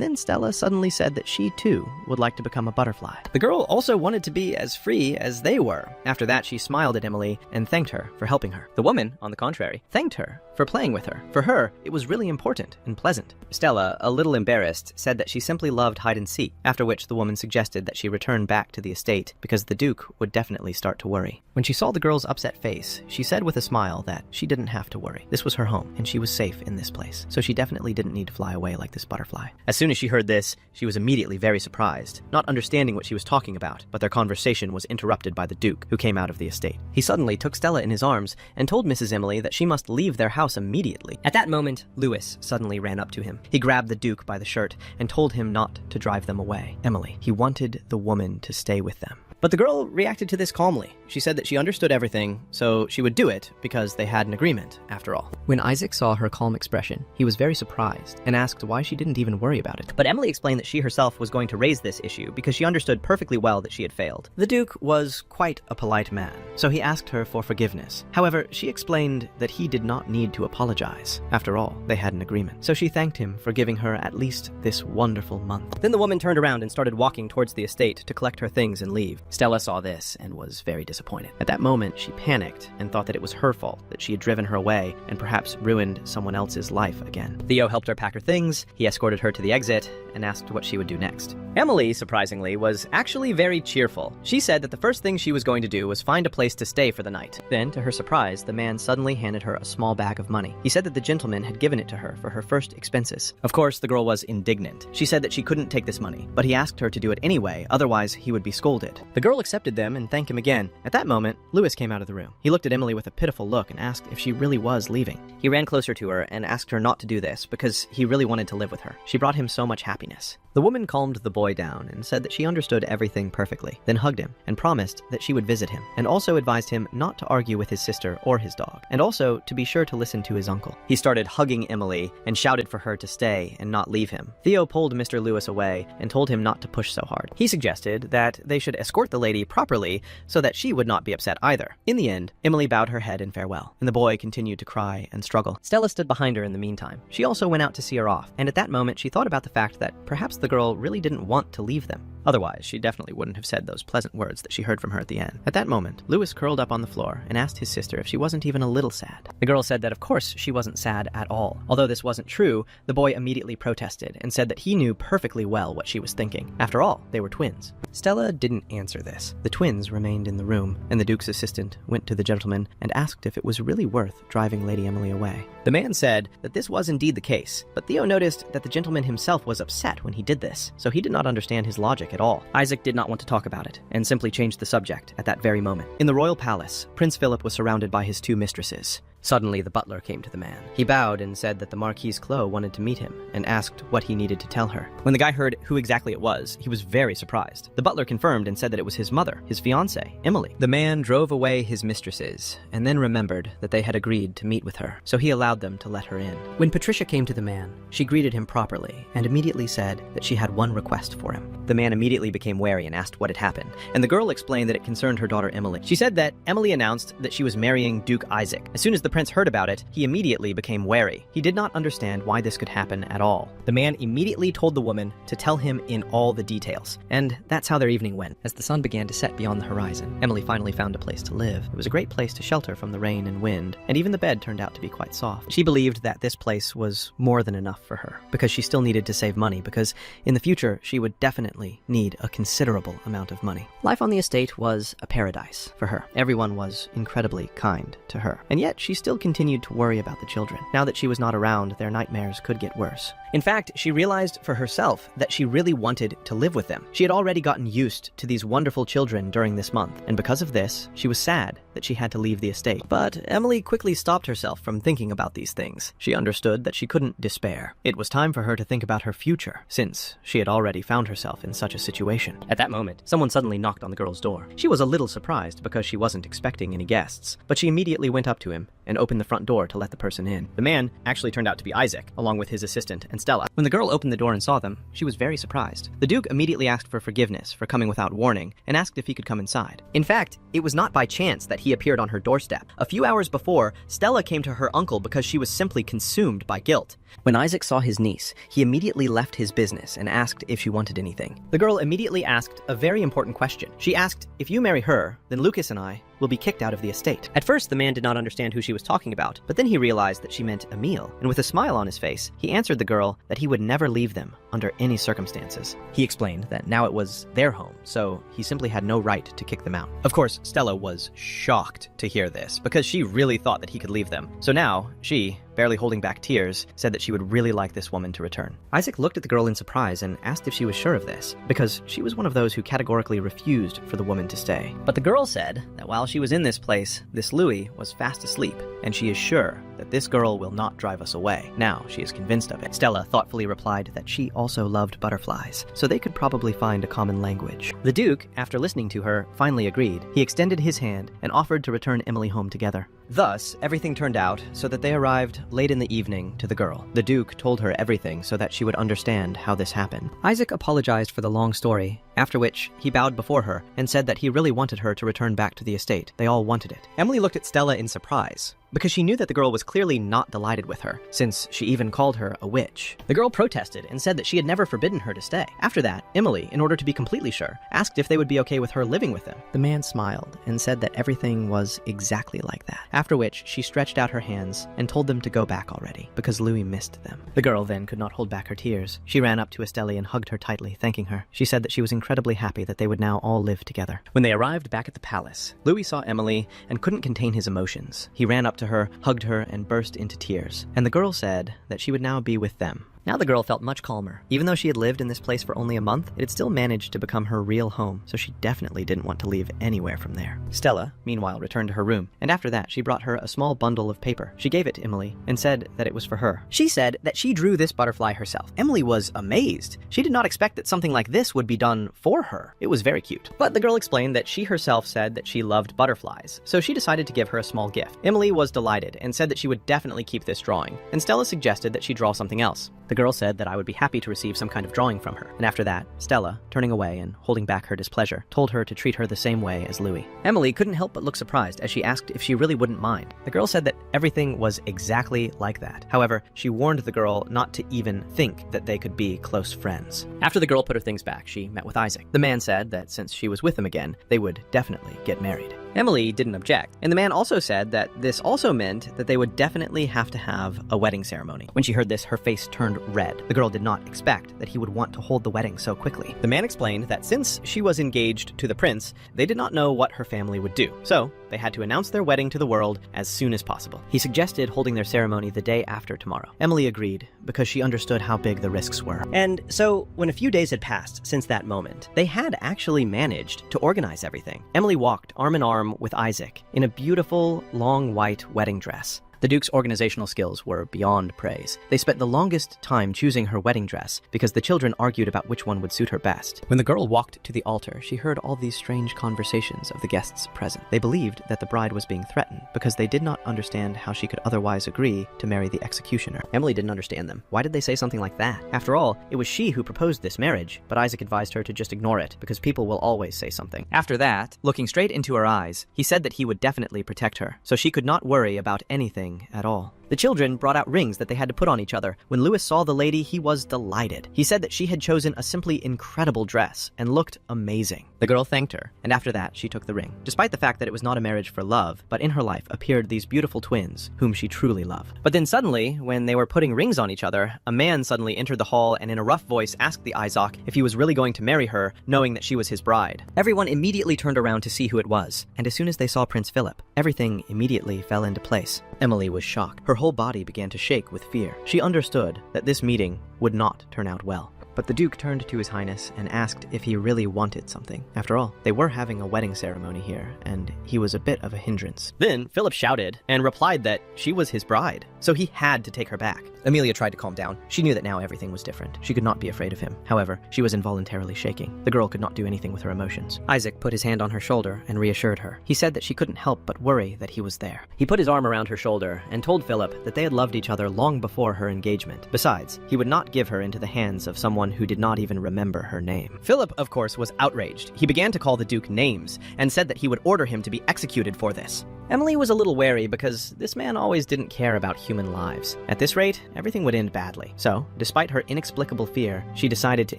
then Stella suddenly said that she, too, would like to become a butterfly. The girl also wanted to be as free as they were. After that, she smiled at Emily and thanked her for helping her. The woman, on the contrary, thanked her for playing with her. For her, it was really important and pleasant. Stella, a little embarrassed, said that she simply loved hide and seek, after which the woman suggested that she return back to the estate because the Duke would definitely start to worry. Emily. When she saw the girl's upset face, she said with a smile that she didn't have to worry. This was her home, and she was safe in this place, so she definitely didn't need to fly away like this butterfly. As soon as she heard this, she was immediately very surprised, not understanding what she was talking about, but their conversation was interrupted by the Duke, who came out of the estate. He suddenly took Stella in his arms and told Mrs. Emily that she must leave their house immediately. At that moment, Louis suddenly ran up to him. He grabbed the Duke by the shirt and told him not to drive them away. Emily, he wanted the woman to stay with them. But the girl reacted to this calmly. She said that she understood everything, so she would do it because they had an agreement, after all. When Isaac saw her calm expression, he was very surprised and asked why she didn't even worry about it. But Emily explained that she herself was going to raise this issue because she understood perfectly well that she had failed. The Duke was quite a polite man, so he asked her for forgiveness. However, she explained that he did not need to apologize. After all, they had an agreement. So she thanked him for giving her at least this wonderful month. Then the woman turned around and started walking towards the estate to collect her things and leave. Stella saw this and was very disappointed. At that moment, she panicked and thought that it was her fault, that she had driven her away and perhaps ruined someone else's life again. Theo helped her pack her things, he escorted her to the exit, and asked what she would do next. Emily, surprisingly, was actually very cheerful. She said that the first thing she was going to do was find a place to stay for the night. Then, to her surprise, the man suddenly handed her a small bag of money. He said that the gentleman had given it to her for her first expenses. Of course, the girl was indignant. She said that she couldn't take this money, but he asked her to do it anyway, otherwise he would be scolded. The girl accepted them and thanked him again. At that moment, Louis came out of the room. He looked at Emily with a pitiful look and asked if she really was leaving. He ran closer to her and asked her not to do this because he really wanted to live with her. She brought him so much happiness. The woman calmed the boy down and said that she understood everything perfectly, then hugged him and promised that she would visit him, and also advised him not to argue with his sister or his dog, and also to be sure to listen to his uncle. He started hugging Emily and shouted for her to stay and not leave him. Theo pulled Mr. Lewis away and told him not to push so hard. He suggested that they should escort the lady properly so that she would not be upset either. In the end, Emily bowed her head in farewell, and the boy continued to cry and struggle. Stella stood behind her in the meantime. She also went out to see her off, and at that moment she thought about the fact that perhaps the girl really didn't want to leave them. Otherwise, she definitely wouldn't have said those pleasant words that she heard from her at the end. At that moment, Louis curled up on the floor and asked his sister if she wasn't even a little sad. The girl said that of course she wasn't sad at all. Although this wasn't true, the boy immediately protested and said that he knew perfectly well what she was thinking. After all, they were twins. Stella didn't answer this. The twins remained in the room, and the Duke's assistant went to the gentleman and asked if it was really worth driving Lady Emily away. The man said that this was indeed the case, but Theo noticed that the gentleman himself was upset when he did this, so he did not understand his logic at all. Isaac did not want to talk about it, and simply changed the subject at that very moment. In the royal palace, Prince Philip was surrounded by his two mistresses. Suddenly, the butler came to the man. He bowed and said that the Marquise Clos wanted to meet him, and asked what he needed to tell her. When the guy heard who exactly it was, he was very surprised. The butler confirmed and said that it was his mother, his fiancée, Emily. The man drove away his mistresses, and then remembered that they had agreed to meet with her, so he allowed them to let her in. When Patricia came to the man, she greeted him properly, and immediately said that she had one request for him. The man immediately became wary and asked what had happened, and the girl explained that it concerned her daughter Emily. She said that Emily announced that she was marrying Duke Isaac. As soon as the prince heard about it, he immediately became wary. He did not understand why this could happen at all. The man immediately told the woman to tell him in all the details, and that's how their evening went. As the sun began to set beyond the horizon, Emily finally found a place to live. It was a great place to shelter from the rain and wind, and even the bed turned out to be quite soft. She believed that this place was more than enough for her, because she still needed to save money, because in the future she would definitely need a considerable amount of money. Life on the estate was a paradise for her. Everyone was incredibly kind to her, and yet she still continued to worry about the children. Now that she was not around, their nightmares could get worse. In fact, she realized for herself that she really wanted to live with them. She had already gotten used to these wonderful children during this month, and because of this, she was sad that she had to leave the estate. But Emily quickly stopped herself from thinking about these things. She understood that she couldn't despair. It was time for her to think about her future, since she had already found herself in such a situation. At that moment, someone suddenly knocked on the girl's door. She was a little surprised because she wasn't expecting any guests, but she immediately went up to him and opened the front door to let the person in. The man actually turned out to be Isaac, along with his assistant and Stella. When the girl opened the door and saw them, she was very surprised. The Duke immediately asked for forgiveness for coming without warning and asked if he could come inside. In fact, it was not by chance that he appeared on her doorstep. A few hours before, Stella came to her uncle because she was simply consumed by guilt. When Isaac saw his niece, he immediately left his business and asked if she wanted anything. The girl immediately asked a very important question. She asked, "If you marry her, then Lucas and I will be kicked out of the estate. At first, the man did not understand who she was talking about, but then he realized that she meant Emil, and with a smile on his face, he answered the girl that he would never leave them under any circumstances. He explained that now it was their home, so he simply had no right to kick them out. Of course, Stella was shocked to hear this, because she really thought that he could leave them. So now, she, barely holding back tears, said that she would really like this woman to return. Isaac looked at the girl in surprise and asked if she was sure of this, because she was one of those who categorically refused for the woman to stay. But the girl said that while she was in this place, this Louis was fast asleep, and she is sure that this girl will not drive us away. Now she is convinced of it. Stella thoughtfully replied that she also loved butterflies, so they could probably find a common language. The Duke, after listening to her, finally agreed. He extended his hand and offered to return Emily home together. Thus, everything turned out so that they arrived late in the evening to the girl. The Duke told her everything so that she would understand how this happened. Isaac apologized for the long story, after which he bowed before her and said that he really wanted her to return back to the estate. They all wanted it. Emily looked at Stella in surprise, because she knew that the girl was clearly not delighted with her, since she even called her a witch. The girl protested and said that she had never forbidden her to stay. After that, Emily, in order to be completely sure, asked if they would be okay with her living with them. The man smiled and said that everything was exactly like that, after which she stretched out her hands and told them to go back already, because Louis missed them. The girl then could not hold back her tears. She ran up to Estelle and hugged her tightly, thanking her. She said that she was incredibly happy that they would now all live together. When they arrived back at the palace, Louis saw Emily and couldn't contain his emotions. He ran up to her, hugged her, and burst into tears. And the girl said that she would now be with them. Now the girl felt much calmer. Even though she had lived in this place for only a month, it had still managed to become her real home, so she definitely didn't want to leave anywhere from there. Stella, meanwhile, returned to her room, and after that she brought her a small bundle of paper. She gave it to Emily and said that it was for her. She said that she drew this butterfly herself. Emily was amazed. She did not expect that something like this would be done for her. It was very cute. But the girl explained that she herself said that she loved butterflies, so she decided to give her a small gift. Emily was delighted and said that she would definitely keep this drawing, and Stella suggested that she draw something else. The girl said that I would be happy to receive some kind of drawing from her, and after that, Stella, turning away and holding back her displeasure, told her to treat her the same way as Louis. Emily couldn't help but look surprised as she asked if she really wouldn't mind. The girl said that everything was exactly like that. However, she warned the girl not to even think that they could be close friends. After the girl put her things back, she met with Isaac. The man said that since she was with him again, they would definitely get married. Emily didn't object, and the man also said that this also meant that they would definitely have to have a wedding ceremony. When she heard this, her face turned red. The girl did not expect that he would want to hold the wedding so quickly. The man explained that since she was engaged to the prince, they did not know what her family would do, so they had to announce their wedding to the world as soon as possible. He suggested holding their ceremony the day after tomorrow. Emily agreed, because she understood how big the risks were. And so, when a few days had passed since that moment, they had actually managed to organize everything. Emily walked arm in arm with Isaac in a beautiful, long white wedding dress. The Duke's organizational skills were beyond praise. They spent the longest time choosing her wedding dress because the children argued about which one would suit her best. When the girl walked to the altar, she heard all these strange conversations of the guests present. They believed that the bride was being threatened because they did not understand how she could otherwise agree to marry the executioner. Emily didn't understand them. Why did they say something like that? After all, it was she who proposed this marriage, but Isaac advised her to just ignore it because people will always say something. After that, looking straight into her eyes, he said that he would definitely protect her, so she could not worry about anything at all. The children brought out rings that they had to put on each other. When Louis saw the lady, he was delighted. He said that she had chosen a simply incredible dress and looked amazing. The girl thanked her, and after that, she took the ring. Despite the fact that it was not a marriage for love, but in her life appeared these beautiful twins, whom she truly loved. But then suddenly, when they were putting rings on each other, a man suddenly entered the hall and in a rough voice asked the Isaac if he was really going to marry her, knowing that she was his bride. Everyone immediately turned around to see who it was, and as soon as they saw Prince Philip, everything immediately fell into place. Emily was shocked. Her whole body began to shake with fear. She understood that this meeting would not turn out well. But the Duke turned to His Highness and asked if he really wanted something. After all, they were having a wedding ceremony here, and he was a bit of a hindrance. Then Philip shouted and replied that she was his bride, so he had to take her back. Amelia tried to calm down. She knew that now everything was different. She could not be afraid of him. However, she was involuntarily shaking. The girl could not do anything with her emotions. Isaac put his hand on her shoulder and reassured her. He said that she couldn't help but worry that he was there. He put his arm around her shoulder and told Philip that they had loved each other long before her engagement. Besides, he would not give her into the hands of someone who did not even remember her name. Philip, of course, was outraged. He began to call the Duke names and said that he would order him to be executed for this. Emily was a little wary because this man always didn't care about human lives. At this rate, everything would end badly. So, despite her inexplicable fear, she decided to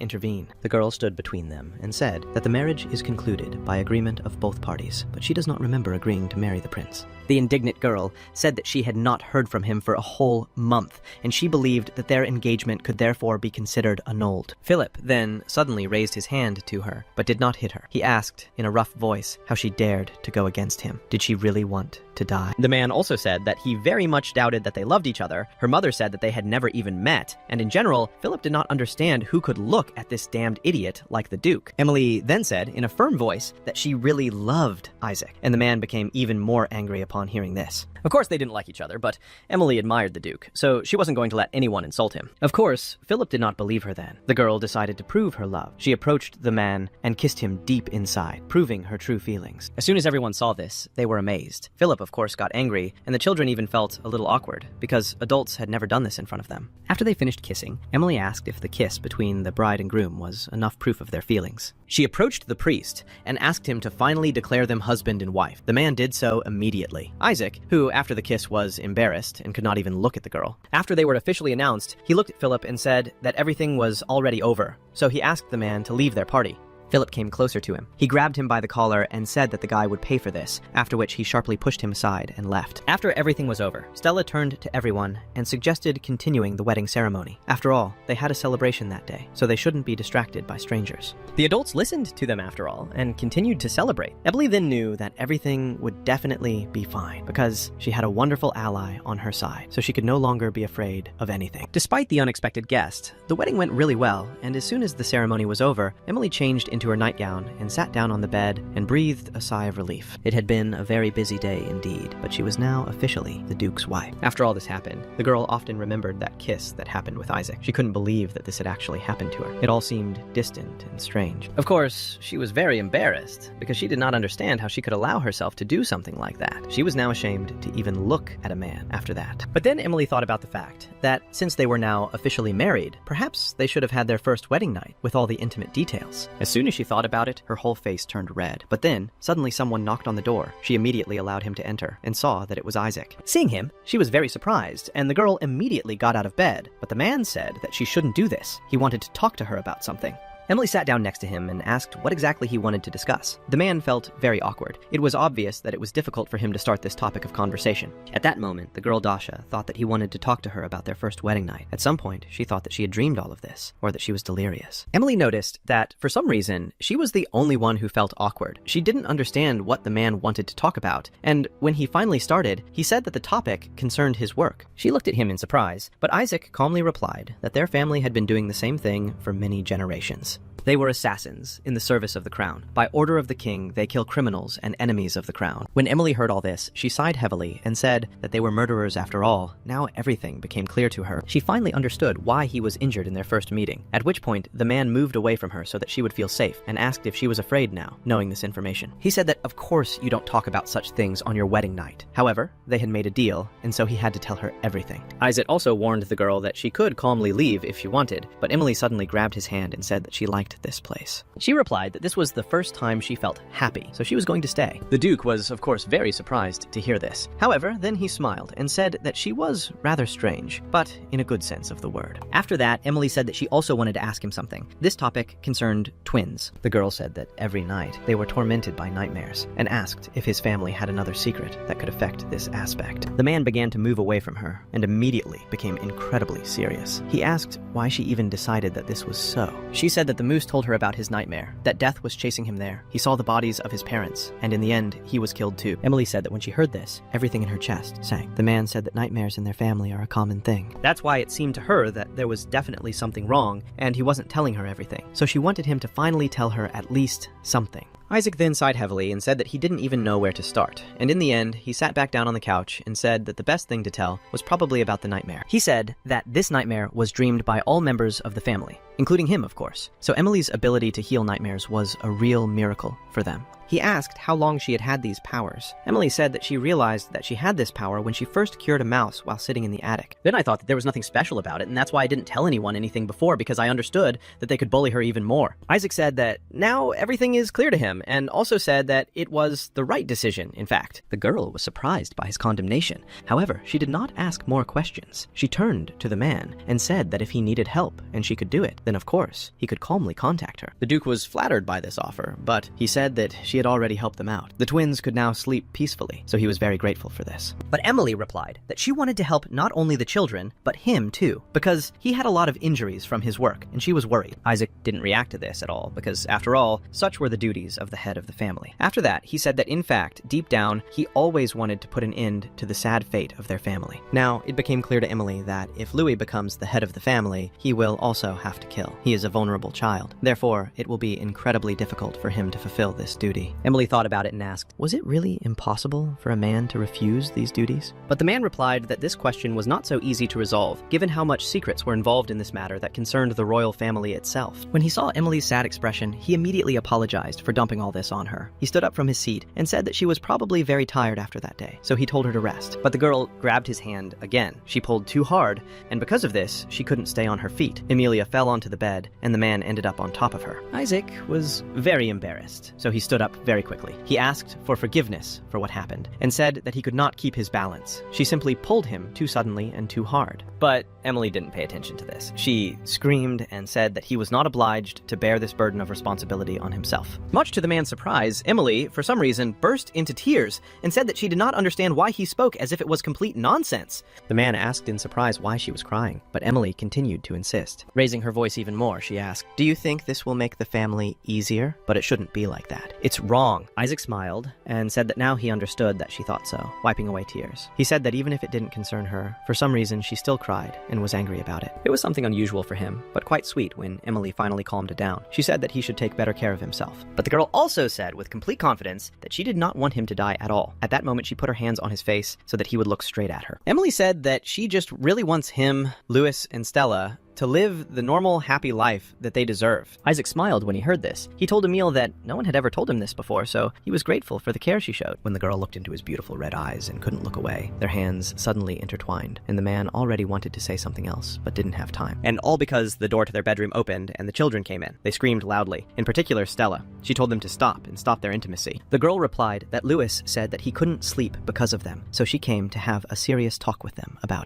intervene. The girl stood between them and said that the marriage is concluded by agreement of both parties, but she does not remember agreeing to marry the prince. The indignant girl said that she had not heard from him for a whole month, and she believed that their engagement could therefore be considered annulled. Philip then suddenly raised his hand to her, but did not hit her. He asked, in a rough voice, how she dared to go against him. Did she really want to die? The man also said that he very much doubted that they loved each other. Her mother said that they had never even met, and in general, Philip did not understand who could look at this damned idiot like the Duke. Emily then said, in a firm voice, that she really loved Isaac, and the man became even more angry upon hearing this. Of course, they didn't like each other, but Emily admired the Duke, so she wasn't going to let anyone insult him. Of course, Philip did not believe her then. The girl decided to prove her love. She approached the man and kissed him deep inside, proving her true feelings. As soon as everyone saw this, they were amazed. Philip, of course, got angry, and the children even felt a little awkward, because adults had never done this in front of them. After they finished kissing, Emily asked if the kiss between the bride and groom was enough proof of their feelings. She approached the priest and asked him to finally declare them husband and wife. The man did so immediately. Isaac, who after the kiss was embarrassed and could not even look at the girl. After they were officially announced, he looked at Philip and said that everything was already over, so he asked the man to leave their party. Philip came closer to him. He grabbed him by the collar and said that the guy would pay for this, after which he sharply pushed him aside and left. After everything was over, Stella turned to everyone and suggested continuing the wedding ceremony. After all, they had a celebration that day, so they shouldn't be distracted by strangers. The adults listened to them after all, and continued to celebrate. Emily then knew that everything would definitely be fine, because she had a wonderful ally on her side, so she could no longer be afraid of anything. Despite the unexpected guest, the wedding went really well, and as soon as the ceremony was over, Emily changed into her nightgown and sat down on the bed and breathed a sigh of relief. It had been a very busy day indeed, but she was now officially the Duke's wife. After all this happened, the girl often remembered that kiss that happened with Isaac. She couldn't believe that this had actually happened to her. It all seemed distant and strange. Of course, she was very embarrassed because she did not understand how she could allow herself to do something like that. She was now ashamed to even look at a man after that. But then Emily thought about the fact that since they were now officially married, perhaps they should have had their first wedding night with all the intimate details. As soon as she thought about it, her whole face turned red. But then, suddenly someone knocked on the door. She immediately allowed him to enter and saw that it was Isaac. Seeing him, she was very surprised, and the girl immediately got out of bed. But the man said that she shouldn't do this. He wanted to talk to her about something. Emily sat down next to him and asked what exactly he wanted to discuss. The man felt very awkward. It was obvious that it was difficult for him to start this topic of conversation. At that moment, the girl Dasha thought that he wanted to talk to her about their first wedding night. At some point, she thought that she had dreamed all of this, or that she was delirious. Emily noticed that, for some reason, she was the only one who felt awkward. She didn't understand what the man wanted to talk about, and when he finally started, he said that the topic concerned his work. She looked at him in surprise, but Isaac calmly replied that their family had been doing the same thing for many generations. They were assassins in the service of the crown. By order of the king, they kill criminals and enemies of the crown. When Emily heard all this, she sighed heavily and said that they were murderers after all. Now everything became clear to her. She finally understood why he was injured in their first meeting, at which point the man moved away from her so that she would feel safe and asked if she was afraid now, knowing this information. He said that of course you don't talk about such things on your wedding night. However, they had made a deal, and so he had to tell her everything. Isaac also warned the girl that she could calmly leave if she wanted, but Emily suddenly grabbed his hand and said that she liked this place. She replied that this was the first time she felt happy, so she was going to stay. The Duke was, of course, very surprised to hear this. However, then he smiled and said that she was rather strange, but in a good sense of the word. After that, Emily said that she also wanted to ask him something. This topic concerned twins. The girl said that every night they were tormented by nightmares and asked if his family had another secret that could affect this aspect. The man began to move away from her and immediately became incredibly serious. He asked why she even decided that this was so. She said that the moose told her about his nightmare, that death was chasing him there. He saw the bodies of his parents, and in the end, he was killed too. Emily said that when she heard this, everything in her chest sank. The man said that nightmares in their family are a common thing. That's why it seemed to her that there was definitely something wrong, and he wasn't telling her everything. So she wanted him to finally tell her at least something. Isaac then sighed heavily and said that he didn't even know where to start, and in the end, he sat back down on the couch and said that the best thing to tell was probably about the nightmare. He said that this nightmare was dreamed by all members of the family, including him, of course. So Emily's ability to heal nightmares was a real miracle for them. He asked how long she had had these powers. Emily said that she realized that she had this power when she first cured a mouse while sitting in the attic. Then I thought that there was nothing special about it, and that's why I didn't tell anyone anything before, because I understood that they could bully her even more. Isaac said that now everything is clear to him, and also said that it was the right decision, in fact. The girl was surprised by his condemnation. However, she did not ask more questions. She turned to the man and said that if he needed help and she could do it, then of course, he could calmly contact her. The Duke was flattered by this offer, but he said that she had already helped them out. The twins could now sleep peacefully, so he was very grateful for this. But Emily replied that she wanted to help not only the children, but him too, because he had a lot of injuries from his work, and she was worried. Isaac didn't react to this at all, because after all, such were the duties of the head of the family. After that, he said that in fact, deep down, he always wanted to put an end to the sad fate of their family. Now, it became clear to Emily that if Louis becomes the head of the family, he will also have to kill. He is a vulnerable child. Therefore, it will be incredibly difficult for him to fulfill this duty. Emily thought about it and asked, was it really impossible for a man to refuse these duties? But the man replied that this question was not so easy to resolve, given how much secrets were involved in this matter that concerned the royal family itself. When he saw Emily's sad expression, he immediately apologized for dumping all this on her. He stood up from his seat and said that she was probably very tired after that day, so he told her to rest. But the girl grabbed his hand again. She pulled too hard, and because of this, she couldn't stay on her feet. Emilia fell onto the bed, and the man ended up on top of her. Isaac was very embarrassed, so he stood up very quickly. He asked for forgiveness for what happened, and said that he could not keep his balance. She simply pulled him too suddenly and too hard. But Emily didn't pay attention to this. She screamed and said that he was not obliged to bear this burden of responsibility on himself. Much to the man's surprise, Emily, for some reason, burst into tears and said that she did not understand why he spoke as if it was complete nonsense. The man asked in surprise why she was crying, but Emily continued to insist. Raising her voice even more, she asked, "Do you think this will make the family easier? But it shouldn't be like that. It's wrong." Isaac smiled and said that now he understood that she thought so, wiping away tears. He said that even if it didn't concern her, for some reason she still cried and was angry about it. It was something unusual for him, but quite sweet when Emily finally calmed it down. She said that he should take better care of himself. But the girl also said with complete confidence that she did not want him to die at all. At that moment, she put her hands on his face so that he would look straight at her. Emily said that she just really wants him, Louis, and Stella to live the normal, happy life that they deserve. Isaac smiled when he heard this. He told Emile that no one had ever told him this before, so he was grateful for the care she showed. When the girl looked into his beautiful red eyes and couldn't look away, their hands suddenly intertwined, and the man already wanted to say something else, but didn't have time. And all because the door to their bedroom opened and the children came in. They screamed loudly, in particular Stella. She told them to stop and stop their intimacy. The girl replied that Louis said that he couldn't sleep because of them, so she came to have a serious talk with them about it.